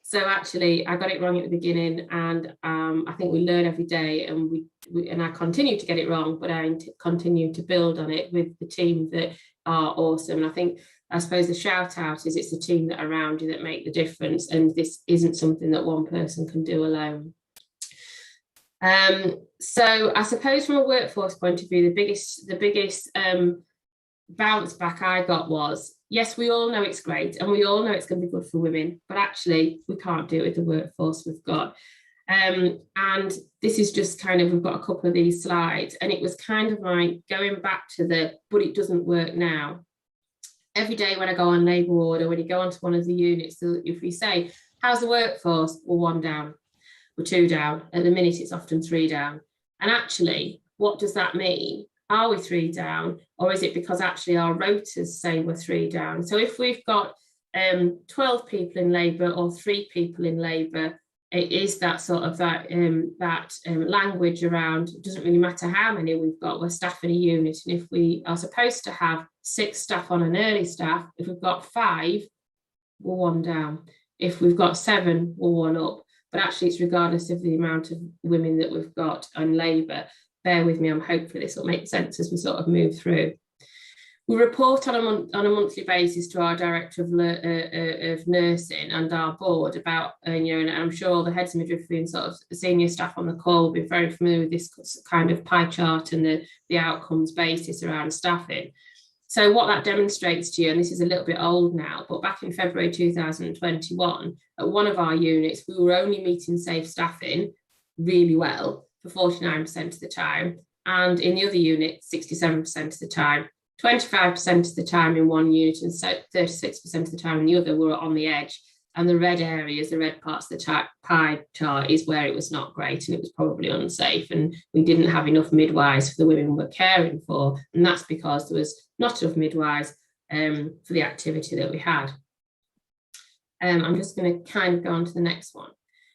So actually, I got it wrong at the beginning, and I think we learn every day, and I continue to get it wrong, but I continue to build on it with the team that are awesome. And I suppose the shout out is, it's the team that are around you that make the difference, and this isn't something that one person can do alone. So I suppose from a workforce point of view, the biggest bounce back I got was, yes, we all know it's great and we all know it's going to be good for women, but actually we can't do it with the workforce we've got. And this is just kind of, we've got a couple of these slides, and it was kind of like going back to but it doesn't work now. Every day when I go on labour ward, or when you go onto one of the units, so if we say, how's the workforce? We're 1 down, we're 2 down. At the minute, it's often 3 down. And actually, what does that mean? Are we 3 down? Or is it because actually our rotas say we're 3 down? So if we've got 12 people in labour or 3 people in labour, it is that sort of language around, it doesn't really matter how many we've got, we're staffing a unit. And if we are supposed to have 6 staff on an early staff, if we've got 5, we're 1 down. If we've got 7, we're 1 up. But actually it's regardless of the amount of women that we've got on labour. Bear with me, I'm hopeful this will make sense as we sort of move through. We report on a monthly basis to our director of nursing and our board about, and I'm sure the heads of midwifery and sort of senior staff on the call will be very familiar with this kind of pie chart and the outcomes basis around staffing. So what that demonstrates to you, and this is a little bit old now, but back in February 2021, at one of our units, we were only meeting safe staffing really well for 49% of the time. And in the other unit, 67% of the time. 25% of the time in one unit and 36% of the time in the other were on the edge. And the red areas, the red parts of the pie chart is where it was not great and it was probably unsafe. And we didn't have enough midwives for the women we were caring for. And that's because there was not enough midwives for the activity that we had. I'm just going to kind of go on to the next one.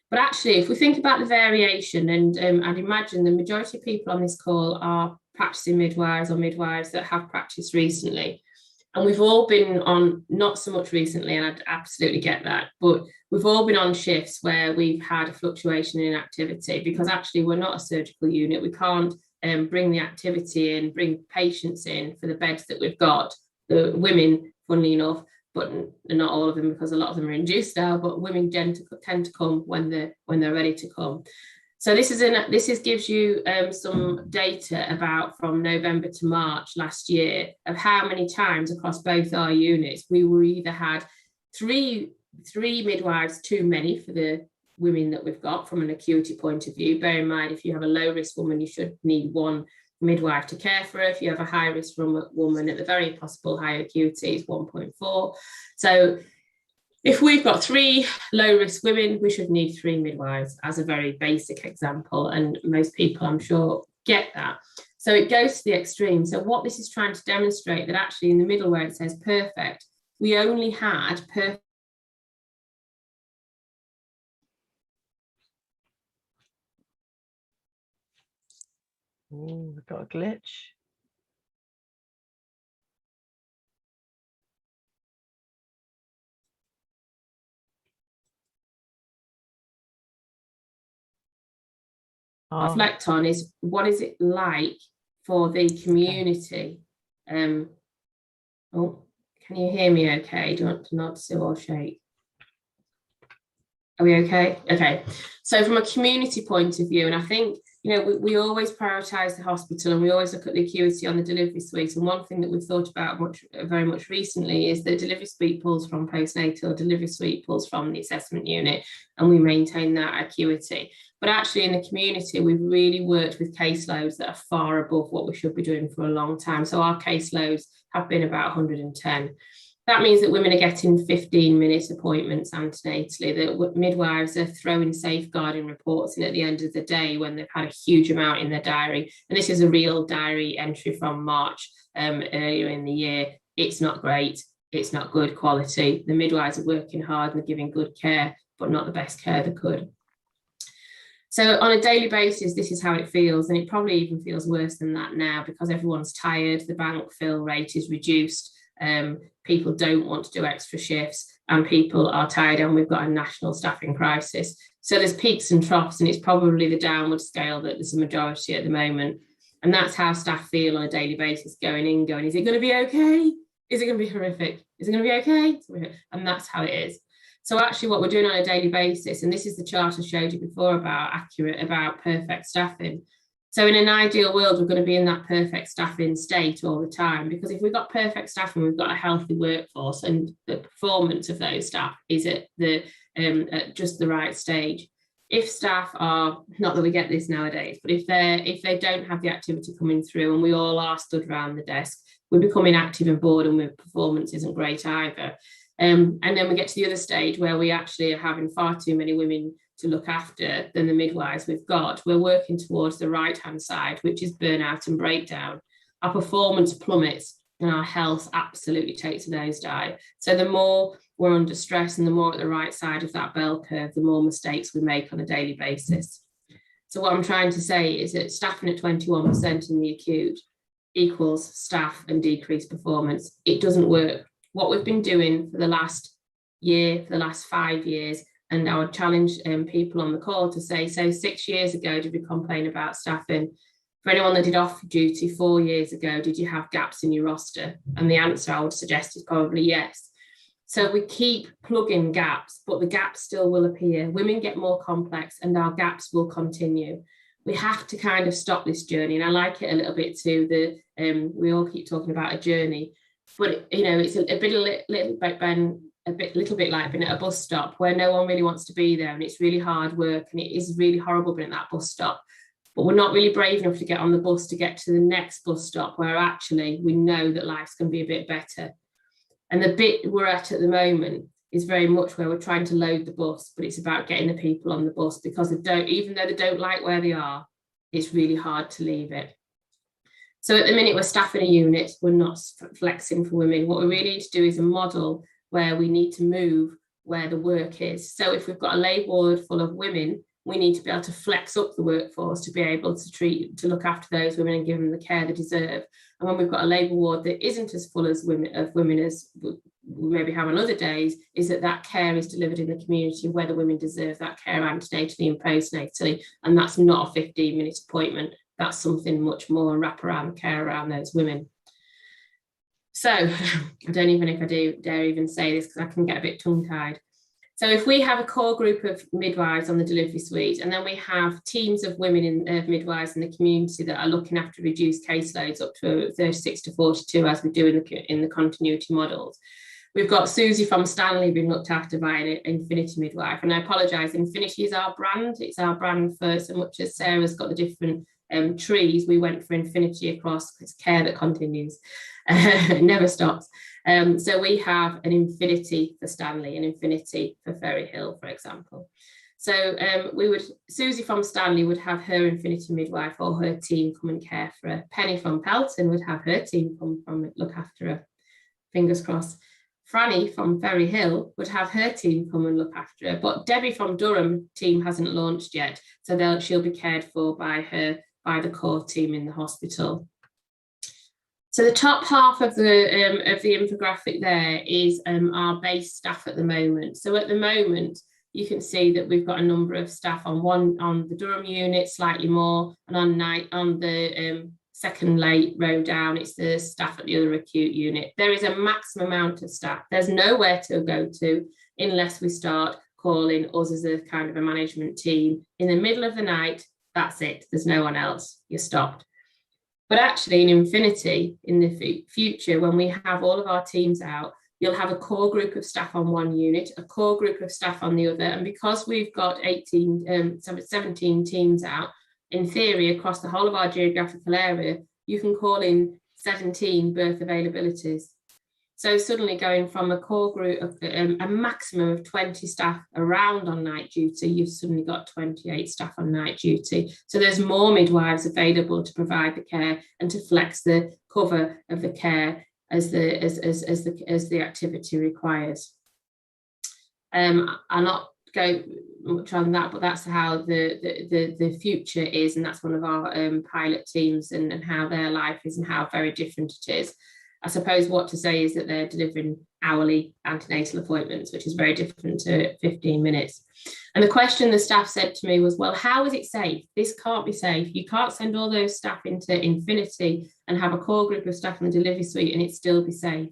But actually, if we think about the variation, and I'd imagine the majority of people on this call are practicing midwives or midwives that have practiced recently. And we've all been on, not so much recently, and I'd absolutely get that, but we've all been on shifts where we've had a fluctuation in activity because actually we're not a surgical unit. We can't bring the activity in, bring patients in for the beds that we've got. The women, funnily enough, but not all of them because a lot of them are induced now, but women tend to come when they're ready to come. So this gives you some data about from November to March last year of how many times across both our units we were either had three midwives too many for the women that we've got from an acuity point of view. Bear in mind, if you have a low risk woman, you should need 1 midwife to care for her. If you have a high risk woman at the very possible high acuity, it's 1.4. So if we've got 3 low-risk women, we should need 3 midwives as a very basic example, and most people, I'm sure, get that. So it goes to the extreme. So what this is trying to demonstrate that actually in the middle where it says perfect, we only had perfect.
Oh, we've got a glitch.
Reflect on is what is it like for the community? Oh, can you hear me okay? Do you want to nod, still or shake? Are we okay? Okay. So from a community point of view, and I think, we always prioritise the hospital and we always look at the acuity on the delivery suite. And one thing that we've thought about very much recently is the delivery suite pulls from postnatal, delivery suite pulls from the assessment unit, and we maintain that acuity. But actually in the community, we've really worked with caseloads that are far above what we should be doing for a long time. So our caseloads have been about 110. That means that women are getting 15-minute appointments antenatally, that midwives are throwing safeguarding reports in at the end of the day when they've had a huge amount in their diary. And this is a real diary entry from March earlier in the year. It's not great. It's not good quality. The midwives are working hard and giving good care, but not the best care they could. So on a daily basis, this is how it feels. And it probably even feels worse than that now because everyone's tired. The bank fill rate is reduced. People don't want to do extra shifts and people are tired, and we've got a national staffing crisis. So there's peaks and troughs, and it's probably the downward scale that there's a majority at the moment. And that's how staff feel on a daily basis, going, is it going to be okay? Is it going to be horrific? Is it going to be okay? And that's how it is. So actually what we're doing on a daily basis, and this is the chart I showed you before about perfect staffing. So in an ideal world, we're going to be in that perfect staffing state all the time, because if we've got perfect staffing, we've got a healthy workforce, and the performance of those staff is at just the right stage. If staff are, not that we get this nowadays, but if they don't have the activity coming through and we all are stood around the desk, we're becoming active and bored, and performance isn't great either. And then we get to the other stage where we actually are having far too many women to look after than the midwives we've got. We're working towards the right-hand side, which is burnout and breakdown. Our performance plummets and our health absolutely takes a nosedive. So the more we're under stress and the more at the right side of that bell curve, the more mistakes we make on a daily basis. So what I'm trying to say is that staffing at 21% in the acute equals staff and decreased performance. It doesn't work. What we've been doing for the last year, for the last 5 years, and I would challenge people on the call to say, so 6 years ago, did we complain about staffing? For anyone that did off duty 4 years ago, did you have gaps in your roster? And the answer I would suggest is probably yes. So we keep plugging gaps, but the gaps still will appear. Women get more complex and our gaps will continue. We have to kind of stop this journey. And I like it a little bit too, we all keep talking about a journey, but it's a little bit like being at a bus stop where no one really wants to be there, and it's really hard work and it is really horrible being at that bus stop, but we're not really brave enough to get on the bus to get to the next bus stop where actually we know that life's going to be a bit better. And the bit we're at the moment is very much where we're trying to load the bus, but it's about getting the people on the bus, because even though they don't like where they are, it's really hard to leave it. So at the minute we're staffing a unit, we're not flexing for women. What we really need to do is a model where we need to move where the work is. So if we've got a labour ward full of women, we need to be able to flex up the workforce to be able to look after those women and give them the care they deserve. And when we've got a labour ward that isn't as full as women as we maybe have on other days, is that care is delivered in the community where the women deserve that care antenatally and postnatally. And that's not a 15-minute appointment. That's something much more wraparound care around those women. So I don't even know if I dare even say this, because I can get a bit tongue-tied. So if we have a core group of midwives on the delivery suite, and then we have teams of women midwives in the community that are looking after reduced caseloads up to 36 to 42, as we do in the continuity models. We've got Susie from Stanley being looked after by an Infinity Midwife. And I apologise, Infinity is our brand. It's our brand for so much as Sarah's got the different trees, we went for Infinity across. It's care that continues. It never stops. So we have an Infinity for Stanley, an Infinity for Ferry Hill, for example. So Susie from Stanley would have her Infinity Midwife or her team come and care for her. Penny from Pelton would have her team come from look after her. Fingers crossed. Franny from Ferry Hill would have her team come and look after her. But Debbie from Durham team hasn't launched yet, so she'll be cared for by the core team in the hospital. So the top half of the infographic there is our base staff at the moment. So at the moment, you can see that we've got a number of staff on the Durham unit, slightly more, and on the second late row down, it's the staff at the other acute unit. There is a maximum amount of staff. There's nowhere to go to unless we start calling us as a kind of a management team. In the middle of the night, that's it. There's no one else. You're stopped. But actually in Infinity, in the future, when we have all of our teams out, you'll have a core group of staff on one unit, a core group of staff on the other. And because we've got 17 teams out, in theory, across the whole of our geographical area, you can call in 17 birth availabilities. So suddenly going from a core group of a maximum of 20 staff around on night duty, you've suddenly got 28 staff on night duty. So there's more midwives available to provide the care and to flex the cover of the care as the activity requires. I'll not go much on that, but that's how the future is, and that's one of our pilot teams and how their life is and how very different it is. I suppose what to say is that they're delivering hourly antenatal appointments, which is very different to 15 minutes. And the question the staff said to me was, well, how is it safe? This can't be safe. You can't send all those staff into Infinity and have a core group of staff in the delivery suite and it still be safe.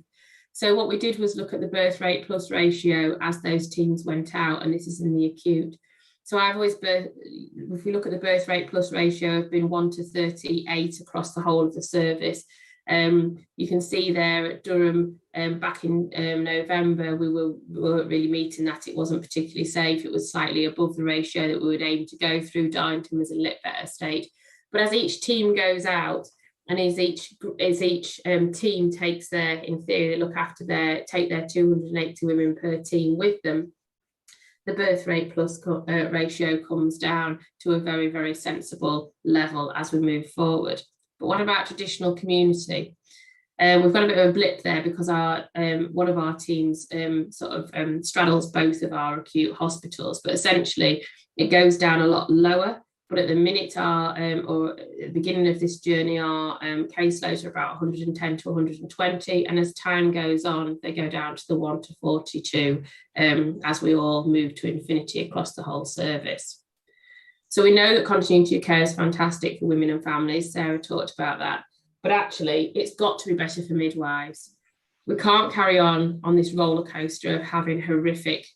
So what we did was look at the birth rate plus ratio as those teams went out, and this is in the acute. So I've always if you look at the birth rate plus ratio, I've been 1 to 38 across the whole of the service. You can see there at Durham back in November, we weren't really meeting that. It wasn't particularly safe. It was slightly above the ratio that we would aim to go through. Darlington was a little better state. But as each team goes out, and as each team takes their, in theory, take their 280 women per team with them, the birth rate plus ratio comes down to a very, very sensible level as we move forward. But what about traditional community? We've got a bit of a blip there because one of our teams straddles both of our acute hospitals, but essentially it goes down a lot lower. But at the minute, or at the beginning of this journey, our caseloads are about 110 to 120, and as time goes on, they go down to the 1 to 42 as we all move to infinity across the whole service. So we know that continuity of care is fantastic for women and families. Sarah talked about that, but actually, it's got to be better for midwives. We can't carry on this roller coaster of having horrific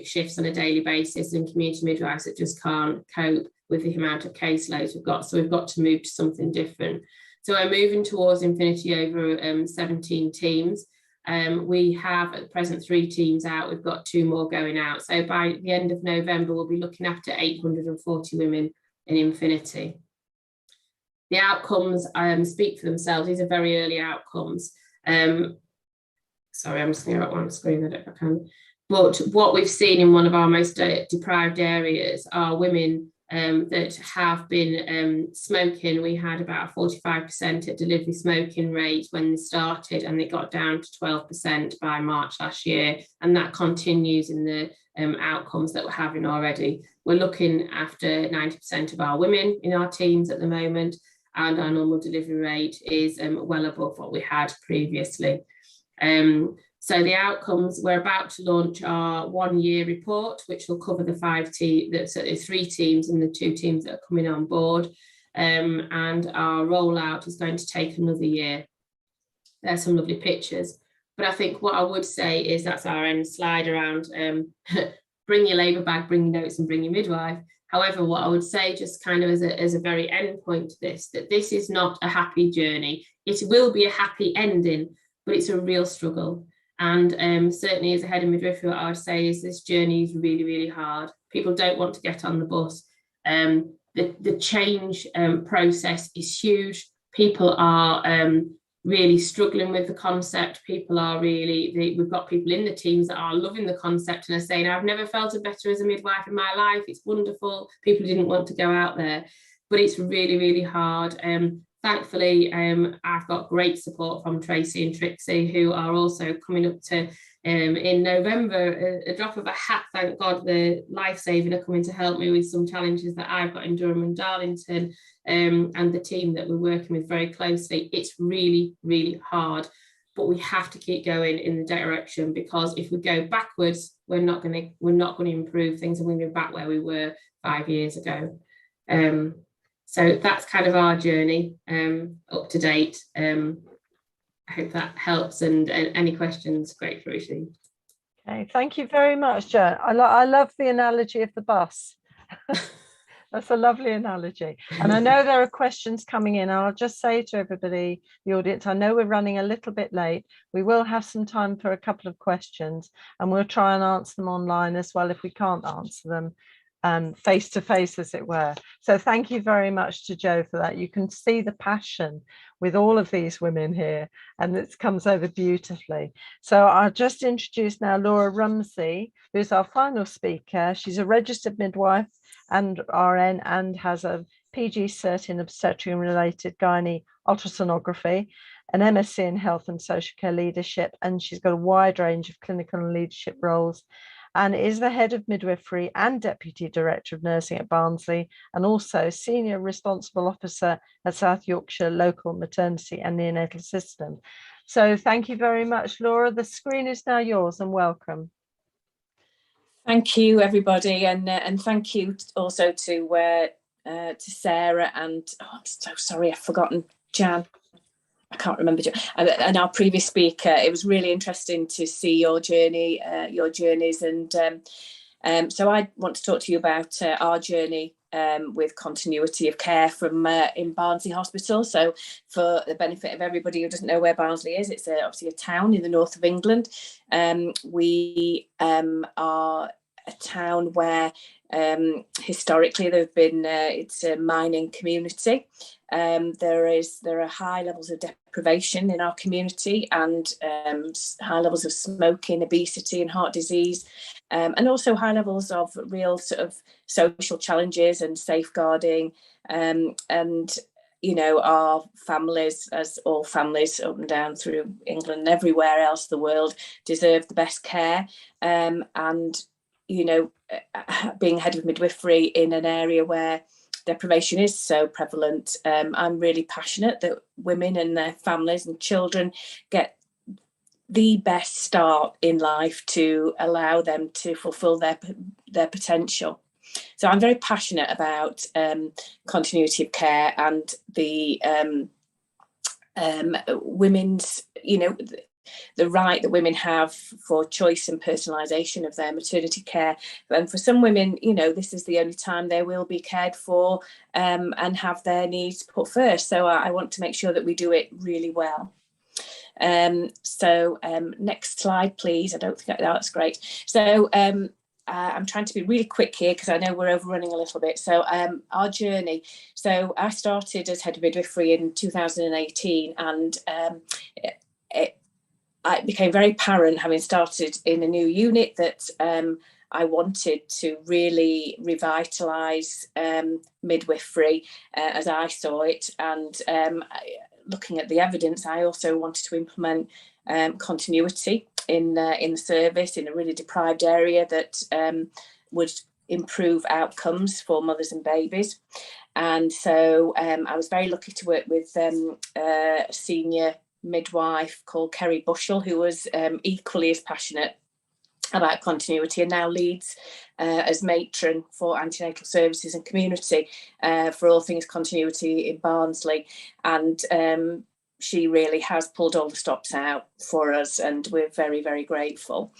shifts on a daily basis, and community midwives that just can't cope with the amount of caseloads we've got. So we've got to move to something different. So we're moving towards infinity over 17 teams. We have at the present 3 teams out. We've got 2 more going out. So by the end of November, we'll be looking after 840 women in infinity. The outcomes speak for themselves. These are very early outcomes. Sorry, I'm just going to go up one screen, I don't know if I can. But what we've seen in one of our most deprived areas are women that have been smoking. We had about a 45% at delivery smoking rate when they started, and it got down to 12% by March last year. And that continues in the outcomes that we're having already. We're looking after 90% of our women in our teams at the moment, and our normal delivery rate is well above what we had previously. So the outcomes, we're about to launch our 1-year report, which will cover the 3 teams and the 2 teams that are coming on board. And our rollout is going to take another year. There's some lovely pictures. But I think what I would say is that's our end slide around bring your labour bag, bring your notes and bring your midwife. However, what I would say just kind of as a very end point to this, that this is not a happy journey. It will be a happy ending, but it's a real struggle. And certainly as a head of midwifery, what I would say is this journey is really, really hard. People don't want to get on the bus. The change process is huge. People are really struggling with the concept. People are we've got people in the teams that are loving the concept and are saying, I've never felt it better as a midwife in my life. It's wonderful. People didn't want to go out there, but it's really, really hard. Thankfully, I've got great support from Tracy and Trixie, who are also coming up to, in November, a drop of a hat, thank God, the Lifesaving are coming to help me with some challenges that I've got in Durham and Darlington, and the team that we're working with very closely. It's really, really hard, but we have to keep going in the direction, because if we go backwards, we're not going to improve things, and we're going to be back where we were 5 years ago. So that's kind of our journey up to date. I hope that helps, and any questions, great for received.
Okay, thank you very much, Jo. I love the analogy of the bus. That's a lovely analogy. And I know there are questions coming in. I'll just say to everybody, the audience, I know we're running a little bit late. We will have some time for a couple of questions, and we'll try and answer them online as well if we can't answer them face to face, as it were. So thank you very much to Jo for that. You can see the passion with all of these women here, and it comes over beautifully. So I'll just introduce now Laura Rumsey, who's our final speaker. She's a registered midwife and RN, and has a PG cert in obstetric and related gynae ultrasonography, an MSc in health and social care leadership, and she's got a wide range of clinical and leadership roles, and is the head of midwifery and deputy director of nursing at Barnsley, and also senior responsible officer at South Yorkshire Local Maternity and Neonatal System. So thank you very much, Laura. The screen is now yours, and welcome.
Thank you, everybody, and thank you also to Sarah, and I'm so sorry I've forgotten Jan. I can't remember, and our previous speaker. It was really interesting to see your journey, your journeys, and so I want to talk to you about our journey with continuity of care from in Barnsley Hospital. So for the benefit of everybody who doesn't know where Barnsley is, it's obviously a town in the north of England. We are a town where historically there have been it's a mining community. There are high levels of deprivation in our community, and high levels of smoking, obesity and heart disease, and also high levels of real sort of social challenges and safeguarding, and our families, as all families up and down through England and everywhere else the world, deserve the best care, and being head of midwifery in an area where deprivation is so prevalent, I'm really passionate that women and their families and children get the best start in life to allow them to fulfill their potential. So I'm very passionate about continuity of care and the women's, the right that women have for choice and personalisation of their maternity care. And for some women, this is the only time they will be cared for and have their needs put first. So I want to make sure that we do it really well. Next slide, please. I don't think that's great. So I'm trying to be really quick here because I know we're overrunning a little bit. So our journey. So I started as head of midwifery in 2018, and it became very apparent, having started in a new unit, that I wanted to really revitalise midwifery as I saw it. And looking at the evidence, I also wanted to implement continuity in the service in a really deprived area that would improve outcomes for mothers and babies. And so I was very lucky to work with a senior midwife called Kerry Bushell, who was equally as passionate about continuity and now leads as matron for antenatal services and community for all things continuity in Barnsley. And she really has pulled all the stops out for us, and we're very, very grateful.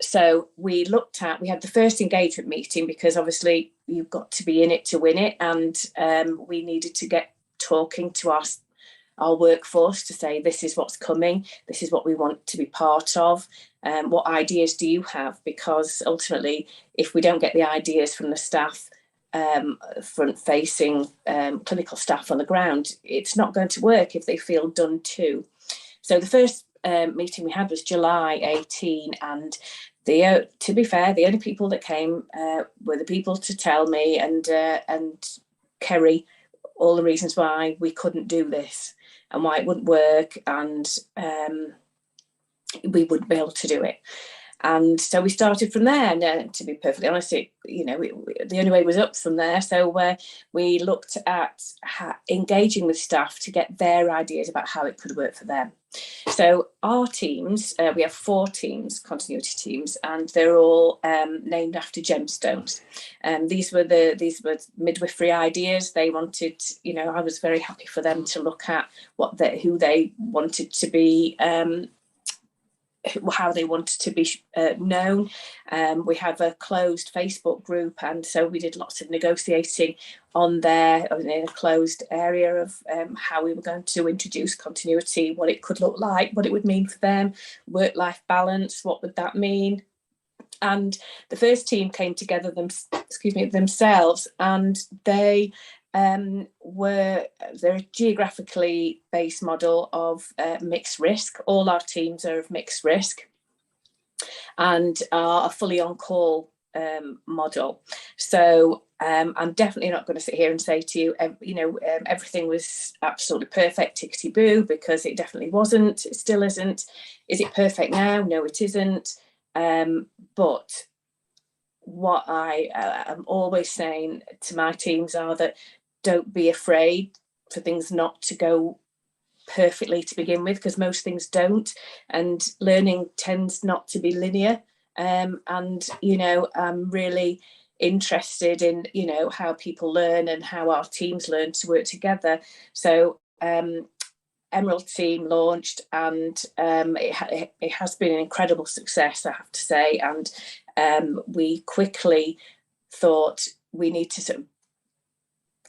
So we had the first engagement meeting, because obviously you've got to be in it to win it, and we needed to get talking to our workforce to say, this is what's coming, this is what we want to be part of, what ideas do you have? Because ultimately, if we don't get the ideas from the staff, front-facing clinical staff on the ground, it's not going to work if they feel done too. So the first meeting we had was July 18, and to be fair, the only people that came were the people to tell me and Kerry all the reasons why we couldn't do this and why it wouldn't work, and we wouldn't be able to do it. And so we started from there, and to be perfectly honest, the only way was up from there. So we looked at engaging with staff to get their ideas about how it could work for them. So our teams, we have 4 teams, continuity teams, and they're all named after gemstones. These were midwifery ideas. They wanted, I was very happy for them to look at who they wanted to be, how they wanted to be known. We have a closed Facebook group, and so we did lots of negotiating on there in a closed area of how we were going to introduce continuity, what it could look like, what it would mean for them, work-life balance, what would that mean. And the first team came together themselves, and they're a geographically based model of mixed risk. All our teams are of mixed risk and are a fully on call model. So I'm definitely not going to sit here and say to you, everything was absolutely perfect, tickety boo, because it definitely wasn't. It still isn't. Is it perfect now? No, it isn't. But what I am always saying to my teams are that don't be afraid for things not to go perfectly to begin with, because most things don't, and learning tends not to be linear. And I'm really interested in how people learn and how our teams learn to work together. So Emerald team launched, and it has been an incredible success, I have to say. And we quickly thought we need to sort of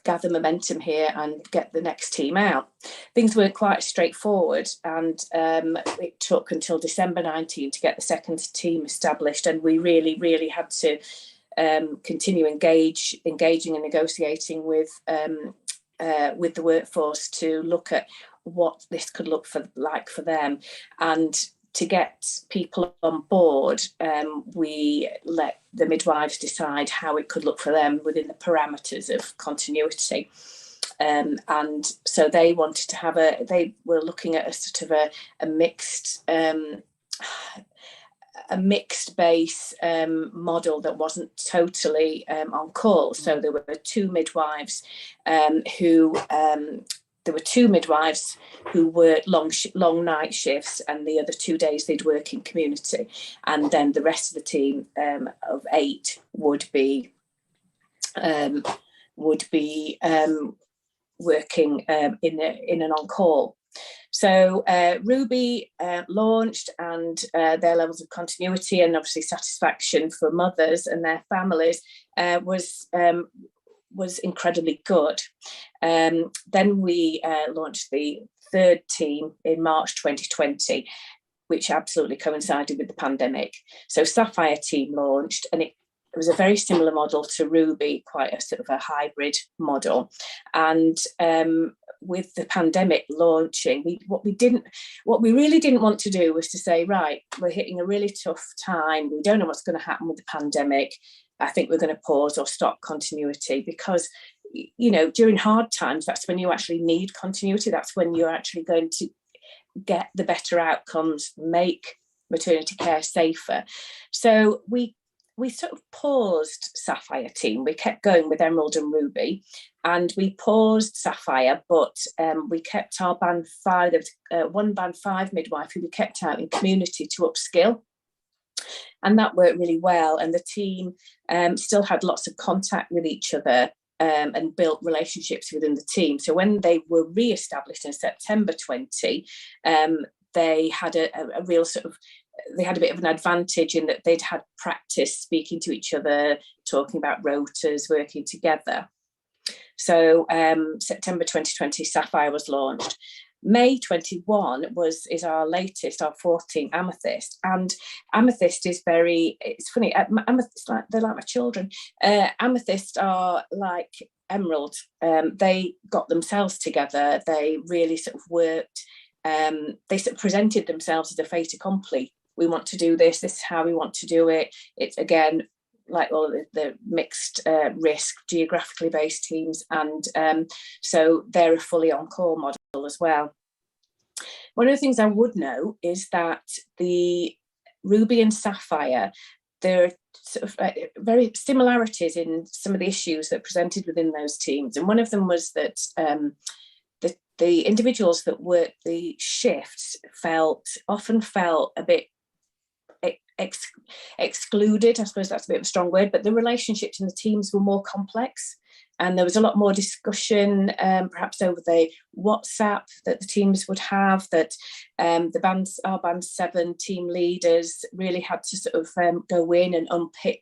gather momentum here and get the next team out. Things weren't quite straightforward, and it took until December 19 to get the second team established, and we really had to continue engaging and negotiating with the workforce to look at what this could look like for them. And to get people on board, we let the midwives decide how it could look for them within the parameters of continuity. And so they wanted to have they were looking at a sort of a mixed base model that wasn't totally on call. So there were two midwives who worked long night shifts, and the other 2 days they'd work in community, and then the rest of the team of 8 would be working in an on-call. So Ruby launched, and their levels of continuity and obviously satisfaction for mothers and their families was incredibly good. Then we launched the third team in March 2020, which absolutely coincided with the pandemic. So Sapphire Team launched, and it was a very similar model to Ruby, quite a sort of a hybrid model. And with the pandemic launching, what we really didn't want to do was to say, right, we're hitting a really tough time, we don't know what's going to happen with the pandemic, I think we're going to pause or stop continuity, because, you know, during hard times, that's when you actually need continuity. That's when you're actually going to get the better outcomes, make maternity care safer. So we sort of paused Sapphire Team. We kept going with Emerald and Ruby, and we paused Sapphire, but we kept our band 5, there was one band 5 midwife who we kept out in community to upskill. And that worked really well. And the team still had lots of contact with each other and built relationships within the team. So when they were re-established in September 20, they had a real sort of, they had a bit of an advantage in that they'd had practice speaking to each other, talking about rotas, working together. So September 2020, Sapphire was launched. May 21 is our latest, our 4th team, Amethyst. And Amethyst is it's funny, Amethyst, they're like my children. Amethyst are like Emerald. They got themselves together. They really sort of worked. They sort of presented themselves as a fait accompli. We want to do this. This is how we want to do it. It's, again, like all the mixed risk, geographically based teams. And so they're a fully on-call model as well. One of the things I would note is that the Ruby and Sapphire, there are sort of very similarities in some of the issues that presented within those teams. And one of them was that the individuals that worked the shifts often felt a bit excluded. I suppose that's a bit of a strong word, but the relationships in the teams were more complex, and there was a lot more discussion, perhaps over the WhatsApp that the teams would have, that our band 7 team leaders really had to sort of go in and unpick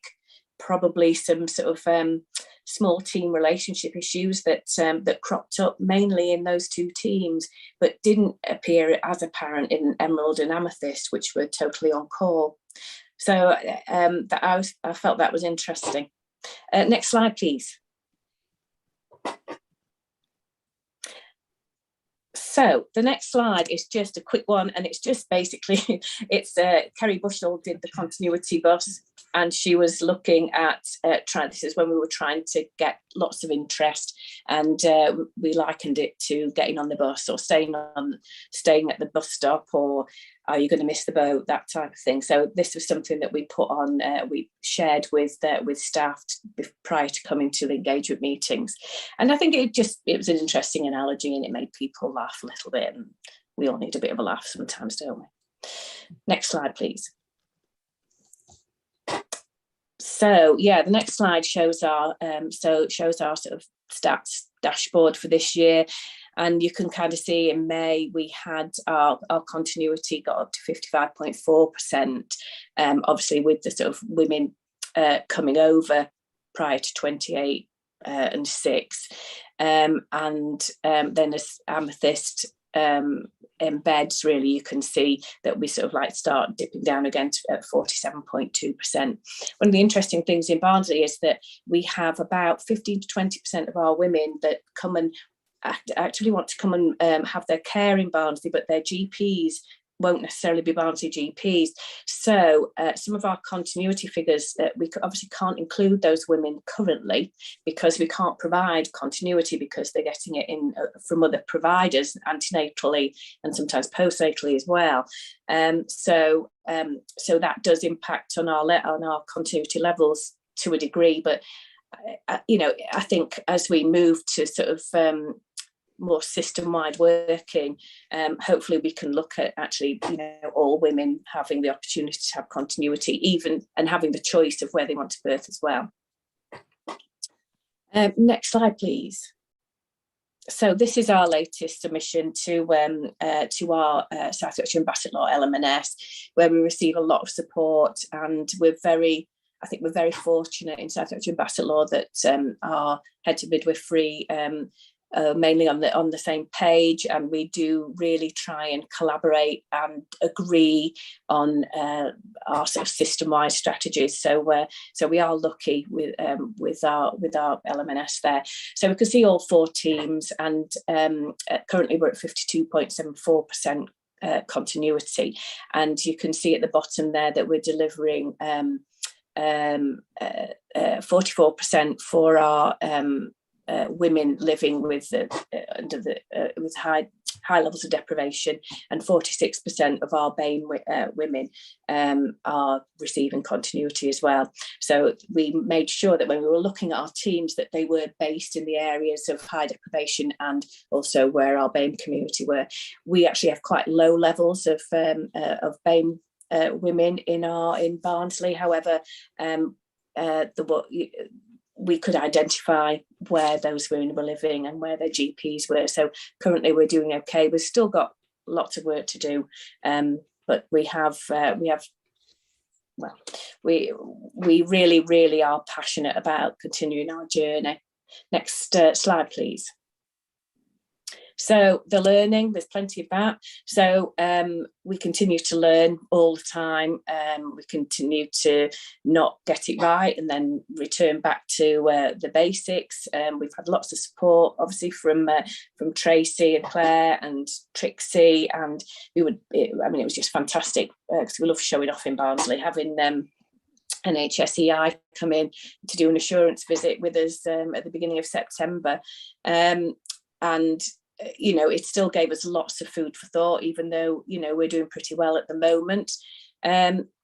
probably some sort of small team relationship issues that cropped up mainly in those 2 teams, but didn't appear as apparent in Emerald and Amethyst, which were totally on call. So I felt that was interesting. Next slide, please. So the next slide is just a quick one, and it's just basically, it's Kerry Bushell did the continuity bus, and she was looking at this is when we were trying to get lots of interest, and we likened it to getting on the bus or staying at the bus stop, or are you going to miss the boat, that type of thing. So this was something that we put on, we shared with staff prior to coming to the engagement meetings. And I think it was an interesting analogy, and it made people laugh a little bit, and we all need a bit of a laugh sometimes, don't we? Next slide, please. So yeah, the next slide shows our sort of stats dashboard for this year. And you can kind of see in May, we had our continuity got up to 55.4%, obviously with the sort of women coming over prior to 28 and 6. And then as Amethyst embeds, really, you can see that we sort of like start dipping down again at 47.2%. One of the interesting things in Barnsley is that we have about 15 to 20% of our women that come and actually want to come and have their care in Barnsley, but their GPs won't necessarily be Barnsley GPs. So some of our continuity figures, we obviously can't include those women currently because we can't provide continuity because they're getting it in from other providers, antenatally and sometimes postnatally as well. So that does impact on our continuity levels to a degree. But I think as we move to sort of more system-wide working, hopefully we can look at actually all women having the opportunity to have continuity, even and having the choice of where they want to birth as well. Next slide, please. So this is our latest submission to our South Yorkshire and Bassett Law LMNS, where we receive a lot of support, and we're very fortunate in South Yorkshire and Bassett Law that our heads of midwifery mainly on the same page, and we do really try and collaborate and agree on our sort of system-wide strategies. So we are lucky with our LMNS there. So we can see all 4 teams, and currently we're at 52.74% continuity, and you can see at the bottom there that we're delivering 44% for our women living with with high levels of deprivation, and 46% of our BAME women are receiving continuity as well. So we made sure that when we were looking at our teams that they were based in the areas of high deprivation and also where our BAME community were. We actually have quite low levels of BAME women in Barnsley. However, we could identify where those women were living and where their GPs were. So currently we're doing okay. We've still got lots of work to do, but we really, really are passionate about continuing our journey. Next slide, please. So the learning, there's plenty of that. So we continue to learn all the time. We continue to not get it right and then return back to the basics. We've had lots of support, obviously, from Tracy and Claire and Trixie, and it was just fantastic because we love showing off in Barnsley, having NHSEI come in to do an assurance visit with us at the beginning of September, and it still gave us lots of food for thought, even though, we're doing pretty well at the moment.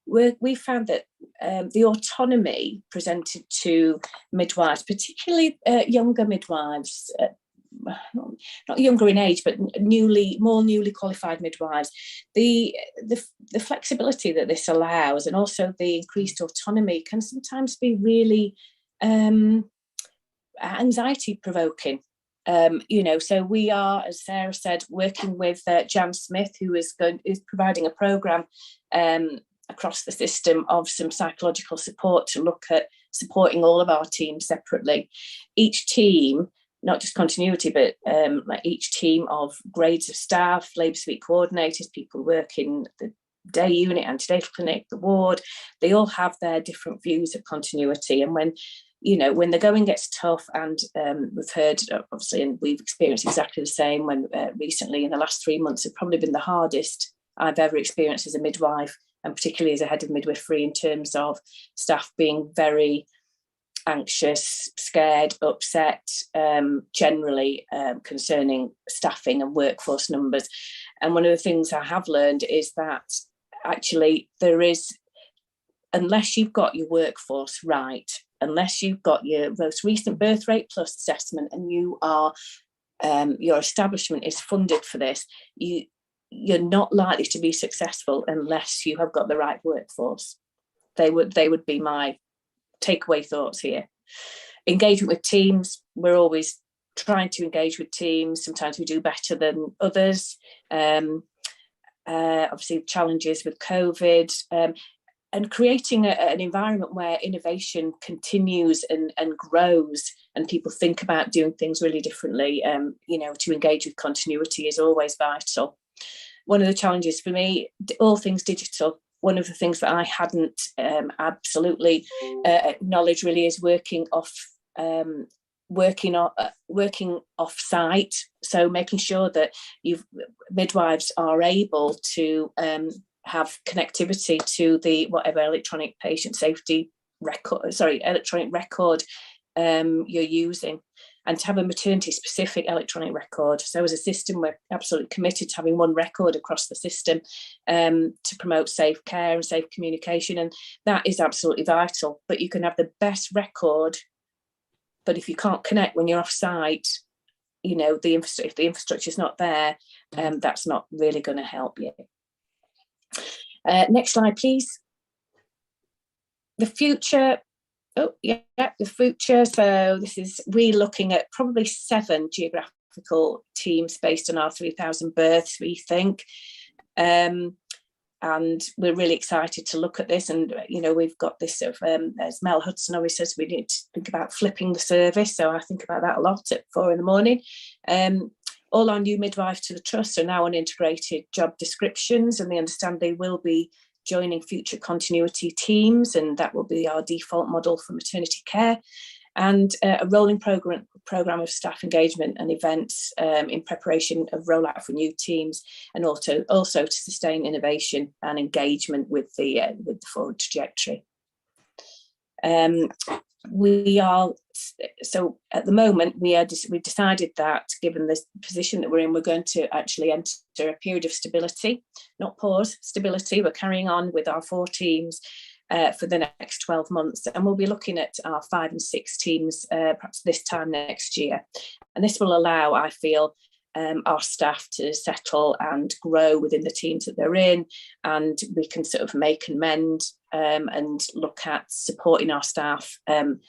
We found that the autonomy presented to midwives, particularly younger midwives, not younger in age, but more newly qualified midwives, the flexibility that this allows and also the increased autonomy can sometimes be really anxiety provoking. So we are, as Sarah said, working with Jan Smith, who is providing a programme across the system of some psychological support to look at supporting all of our teams separately. Each team, not just continuity, but each team of grades of staff, labour suite coordinators, people working the day unit, antenatal clinic, the ward, they all have their different views of continuity. And when the going gets tough, and we've heard, obviously, and we've experienced exactly the same when recently in the last 3 months have probably been the hardest I've ever experienced as a midwife, and particularly as a head of midwifery, in terms of staff being very anxious, scared, upset, generally concerning staffing and workforce numbers. And one of the things I have learned is that actually there is, unless you've got your workforce right, unless you've got your most recent birth rate plus assessment, and you are your establishment is funded for this, you're not likely to be successful unless you have got the right workforce. They would be my takeaway thoughts here. Engagement with teams, we're always trying to engage with teams. Sometimes we do better than others. Obviously challenges with COVID, and creating an environment where innovation continues and grows, and people think about doing things really differently. To engage with continuity is always vital. One of the challenges for me, all things digital, one of the things that I hadn't absolutely acknowledged really is working off site. So making sure that midwives are able to have connectivity to the whatever electronic patient safety record, electronic record you're using, and to have a maternity specific electronic record. So as a system, we're absolutely committed to having one record across the system to promote safe care and safe communication, and that is absolutely vital. But you can have the best record, but if you can't connect when you're off site, if the infrastructure is not there, that's not really going to help you. Next slide, please. The future. The future. So we're looking at probably 7 geographical teams based on our 3,000 births, we think. And we're really excited to look at this. And, we've got this sort of, as Mel Hudson always says, we need to think about flipping the service. So I think about that a lot at 4 a.m. All our new midwives to the trust are now on integrated job descriptions, and they understand they will be joining future continuity teams, and that will be our default model for maternity care, and a rolling program of staff engagement and events in preparation of rollout for new teams, and also to sustain innovation and engagement with the forward trajectory. So at the moment we decided that, given the position that we're in, we're going to actually enter a period of stability, not pause, stability. We're carrying on with our 4 teams for the next 12 months, and we'll be looking at our 5 and 6 teams perhaps this time next year. And this will allow, I feel, our staff to settle and grow within the teams that they're in, and we can sort of make and mend and look at supporting our staff in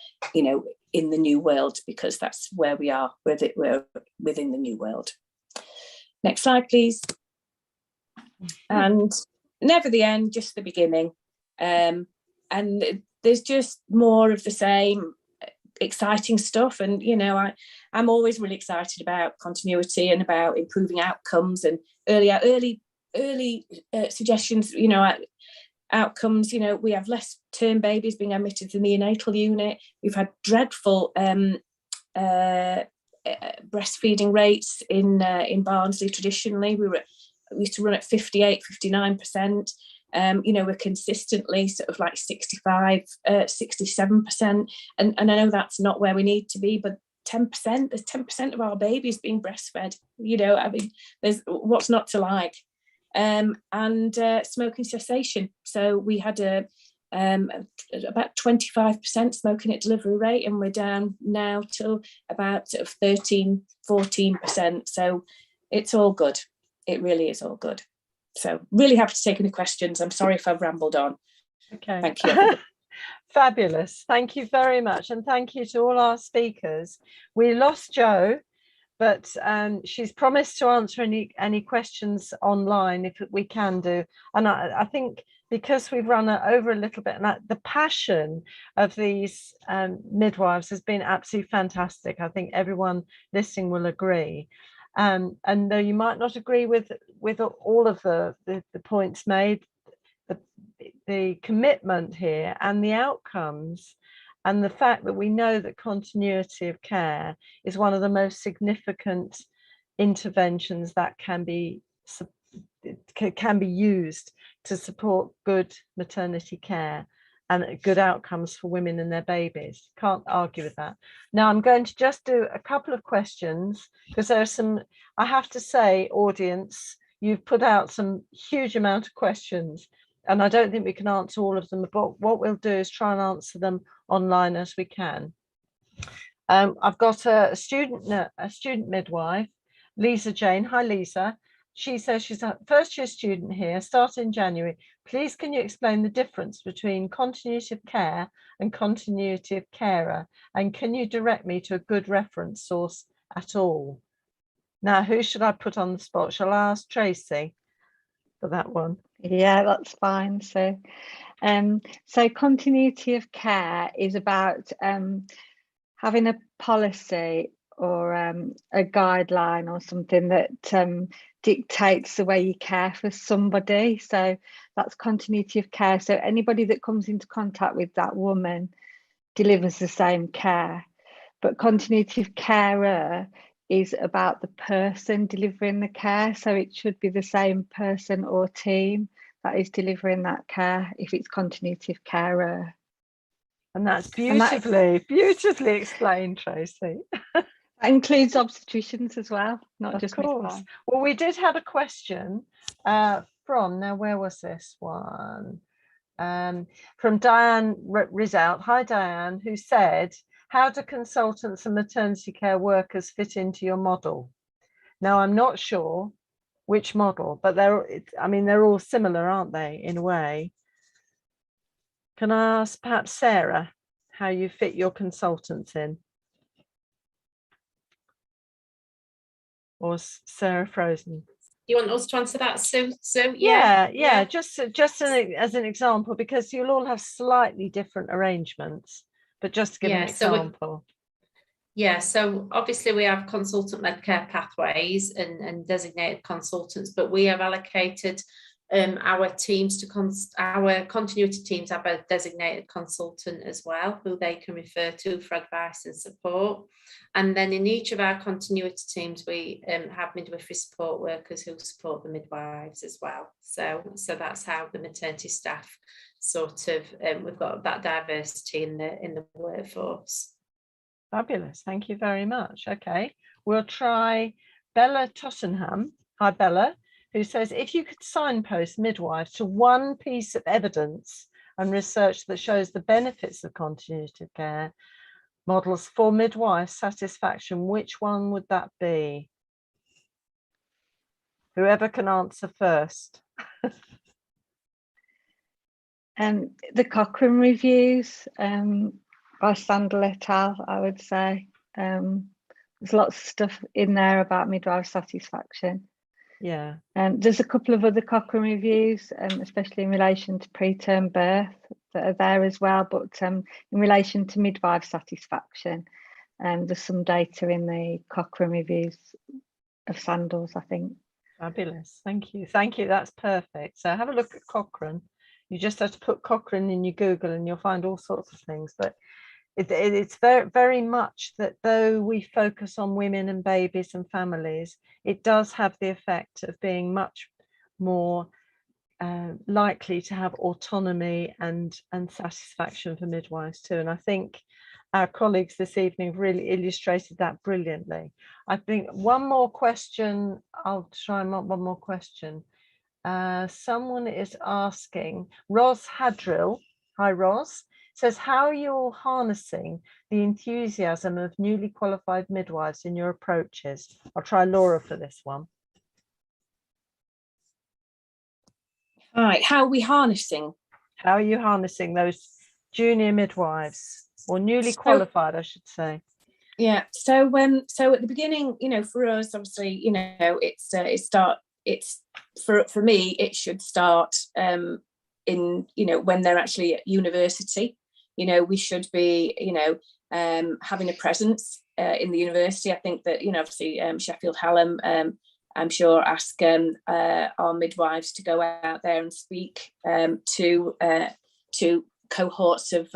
the new world, because that's where we are with it. We're within the new world. Next slide, please. And never the end, just the beginning. And there's just more of the same exciting stuff. And I'm always really excited about continuity and about improving outcomes and early suggestions. Outcomes. We have less term babies being admitted to the neonatal unit. We've had dreadful breastfeeding rates in Barnsley. Traditionally, we used to run at 58, 59%. We're consistently sort of like 65, 67%. And I know that's not where we need to be, but 10%, there's 10% of our babies being breastfed. There's what's not to like. And smoking cessation. So we had about 25% smoking at delivery rate, and we're down now to about 13, 14%. So it's all good. It really is all good. So really happy to take any questions. I'm sorry if I've rambled on.
Okay.
Thank you.
Fabulous. Thank you very much. And thank you to all our speakers. We lost Jo, but she's promised to answer any questions online if we can do. And I think because we've run over a little bit, and the passion of these midwives has been absolutely fantastic. I think everyone listening will agree. And though you might not agree with all of the points made, the commitment here and the outcomes, and the fact that we know that continuity of care is one of the most significant interventions that can be used to support good maternity care and good outcomes for women and their babies. Can't argue with that. Now I'm going to just do a couple of questions, because there are some, I have to say, audience, you've put out some huge amount of questions, and I don't think we can answer all of them, but what we'll do is try and answer them online as we can. I've got a student midwife, Lisa Jane. Hi, Lisa. She says she's a first-year student here, started in January. Please, can you explain the difference between continuity of care and continuity of carer? And can you direct me to a good reference source at all. Now, who should I put on the spot? Shall I ask Tracy for that one?
Yeah, that's fine. So continuity of care is about having a policy or a guideline or something that dictates the way you care for somebody. So that's continuity of care. So anybody that comes into contact with that woman delivers the same care. But continuity of carer is about the person delivering the care. So it should be the same person or team that is delivering that care if it's continuity of carer.
And that's beautifully explained, Tracy.
That includes obstetricians as well, not just
course.
midwives.
Well, we did have a question from, now where was this one? From Diane Rizout. Hi, Diane, who said, how do consultants and maternity care workers fit into your model? Now, I'm not sure which model, but they're all similar, aren't they, in a way? Can I ask perhaps Sarah how you fit your consultants in? Or Sarah frozen?
You want us to answer that? So
yeah. Just as an example, because you'll all have slightly different arrangements, but just to give an example.
So obviously we have consultant-led care pathways and designated consultants, but we have allocated our teams our continuity teams have a designated consultant as well, who they can refer to for advice and support. And then in each of our continuity teams, we have midwifery support workers who support the midwives as well. So that's how the maternity staff sort of we've got that diversity in the workforce.
Fabulous, thank you very much. Okay, we'll try Bella Tottenham. Hi, Bella. Who says, if you could signpost midwives to one piece of evidence and research that shows the benefits of continuity of care models for midwife satisfaction, which one would that be? Whoever can answer first.
The Cochrane reviews by Sandal et al., I would say. There's lots of stuff in there about midwife satisfaction.
Yeah.
There's a couple of other Cochrane reviews, especially in relation to preterm birth, that are there as well. But in relation to midwife satisfaction, there's some data in the Cochrane reviews of Sandals, I think.
Fabulous. Thank you. That's perfect. So have a look at Cochrane. You just have to put Cochrane in your Google and you'll find all sorts of things. But it's very, very much that though we focus on women and babies and families, it does have the effect of being much more likely to have autonomy and satisfaction for midwives too. And I think our colleagues this evening really illustrated that brilliantly. I think one more question. I'll try one more question. Someone is asking, Ros Hadril. Hi, Ros. Says, how are you all harnessing the enthusiasm of newly qualified midwives in your approaches? I'll try Laura for this one.
Right, how are we harnessing?
How are you harnessing those junior midwives, or newly qualified, I should say?
Yeah, so at the beginning, for us, obviously, it's for me, it should start in when they're actually at university. We should be having a presence in the university. I think that obviously Sheffield Hallam, I'm sure, ask our midwives to go out there and speak to cohorts of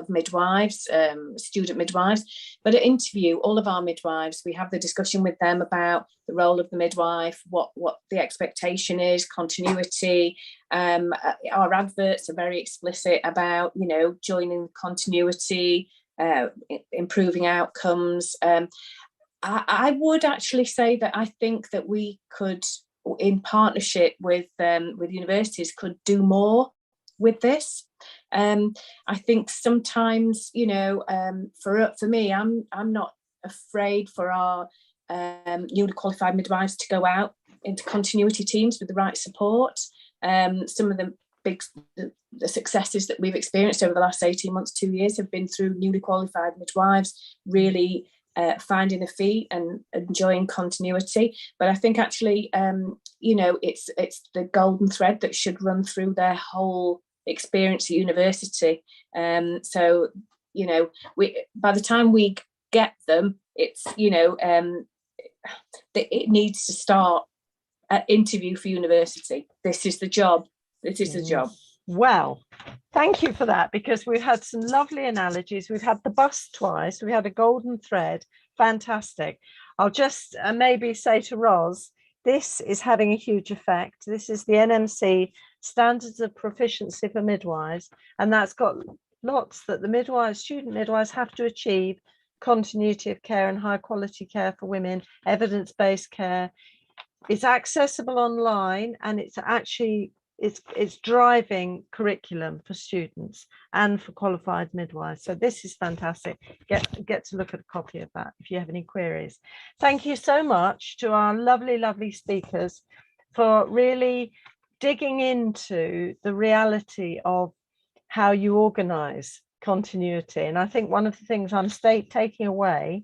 midwives, student midwives, but at interview all of our midwives, we have the discussion with them about the role of the midwife, what the expectation is, continuity. Our adverts are very explicit about joining continuity, improving outcomes. I would actually say that I think that we could, in partnership with universities, could do more with this. I think sometimes, for me, I'm not afraid for our newly qualified midwives to go out into continuity teams with the right support. Some of the successes that we've experienced over the last 18 months, 2 years, have been through newly qualified midwives really finding a feet and enjoying continuity. But I think actually, it's the golden thread that should run through their whole experience at university. So, by the time we get them, it's, it needs to start at interview for university. This is the job. This is the job.
Well, thank you for that, because we've had some lovely analogies. We've had the bus twice. We had a golden thread. Fantastic. I'll just maybe say to Ros, this is having a huge effect. This is the NMC Standards of Proficiency for Midwives, and that's got lots that the midwives, student midwives, have to achieve: continuity of care and high quality care for women, evidence-based care. It's accessible online, and it's actually it's driving curriculum for students and for qualified midwives. So this is fantastic. Get to look at a copy of that if you have any queries. Thank you so much to our lovely speakers for really digging into the reality of how you organize continuity. And I think one of the things I'm taking away,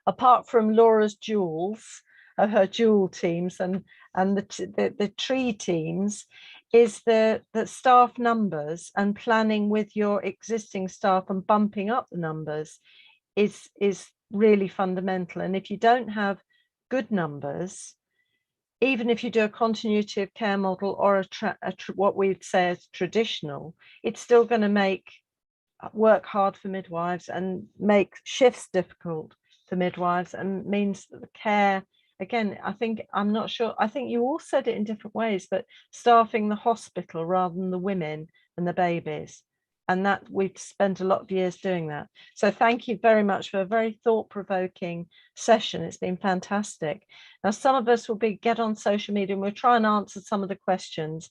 apart from Laura's jewels, of her jewel teams and the tree teams, is the staff numbers and planning with your existing staff and bumping up the numbers is really fundamental. And if you don't have good numbers, even if you do a continuity of care model or what we'd say is traditional, it's still going to work hard for midwives and make shifts difficult for midwives, and means that the care, again, I'm not sure, I think you all said it in different ways, but staffing the hospital rather than the women and the babies. And that we've spent a lot of years doing that. So thank you very much for a very thought-provoking session. It's been fantastic. Now, some of us will get on social media, and we'll try and answer some of the questions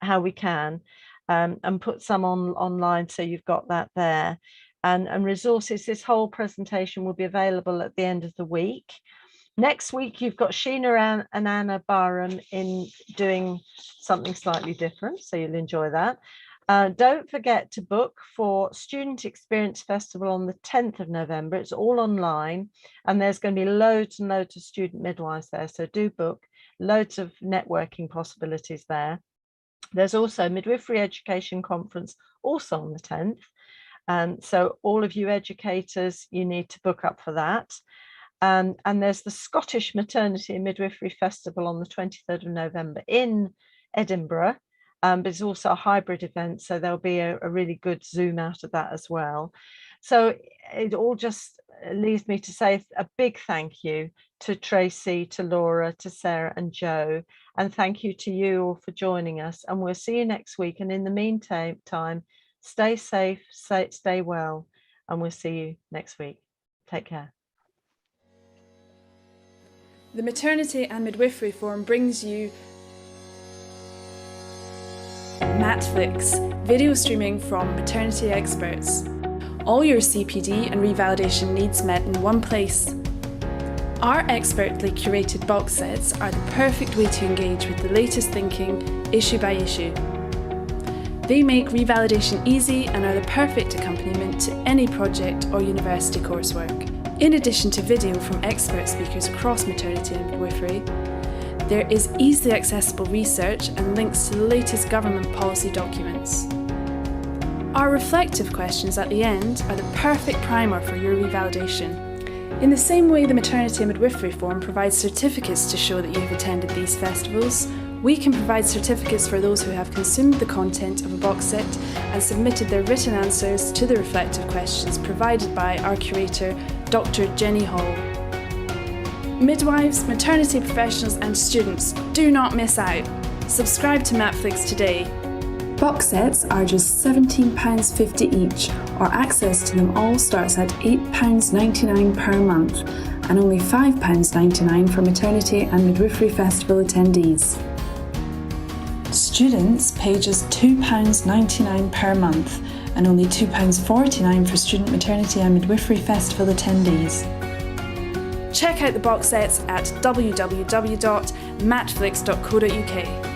how we can, and put some online, so you've got that there. And resources, this whole presentation will be available at the end of the week. Next week, you've got Sheena and Anna Barham in doing something slightly different, so you'll enjoy that. Don't forget to book for Student Experience Festival on the 10th of November. It's all online, and there's going to be loads and loads of student midwives there, so do book. Loads of networking possibilities there. There's also Midwifery Education Conference, also on the 10th. So all of you educators, you need to book up for that. And there's the Scottish Maternity and Midwifery Festival on the 23rd of November in Edinburgh, but it's also a hybrid event, so there'll be a really good Zoom out of that as well. So it all just leaves me to say a big thank you to Tracy, to Laura, to Sarah and Jo, and thank you to you all for joining us, and we'll see you next week. And in the meantime, stay safe, stay well, and we'll see you next week. Take care.
The Maternity and Midwifery Forum brings you Matflix, video streaming from maternity experts. All your CPD and revalidation needs met in one place. Our expertly curated box sets are the perfect way to engage with the latest thinking, issue by issue. They make revalidation easy and are the perfect accompaniment to any project or university coursework. In addition to video from expert speakers across maternity and midwifery, there is easily accessible research and links to the latest government policy documents. Our reflective questions at the end are the perfect primer for your revalidation. In the same way the Maternity and Midwifery Forum provides certificates to show that you have attended these festivals, we can provide certificates for those who have consumed the content of a box set and submitted their written answers to the reflective questions provided by our curator, Dr. Jenny Hall. Midwives, maternity professionals and students, do not miss out. Subscribe to Matflix today. Box sets are just £17.50 each, or access to them all starts at £8.99 per month, and only £5.99 for Maternity and Midwifery Festival attendees. Students pay just £2.99 per month, and only £2.49 for Student Maternity and Midwifery Festival attendees. Check out the box sets at www.matflix.co.uk.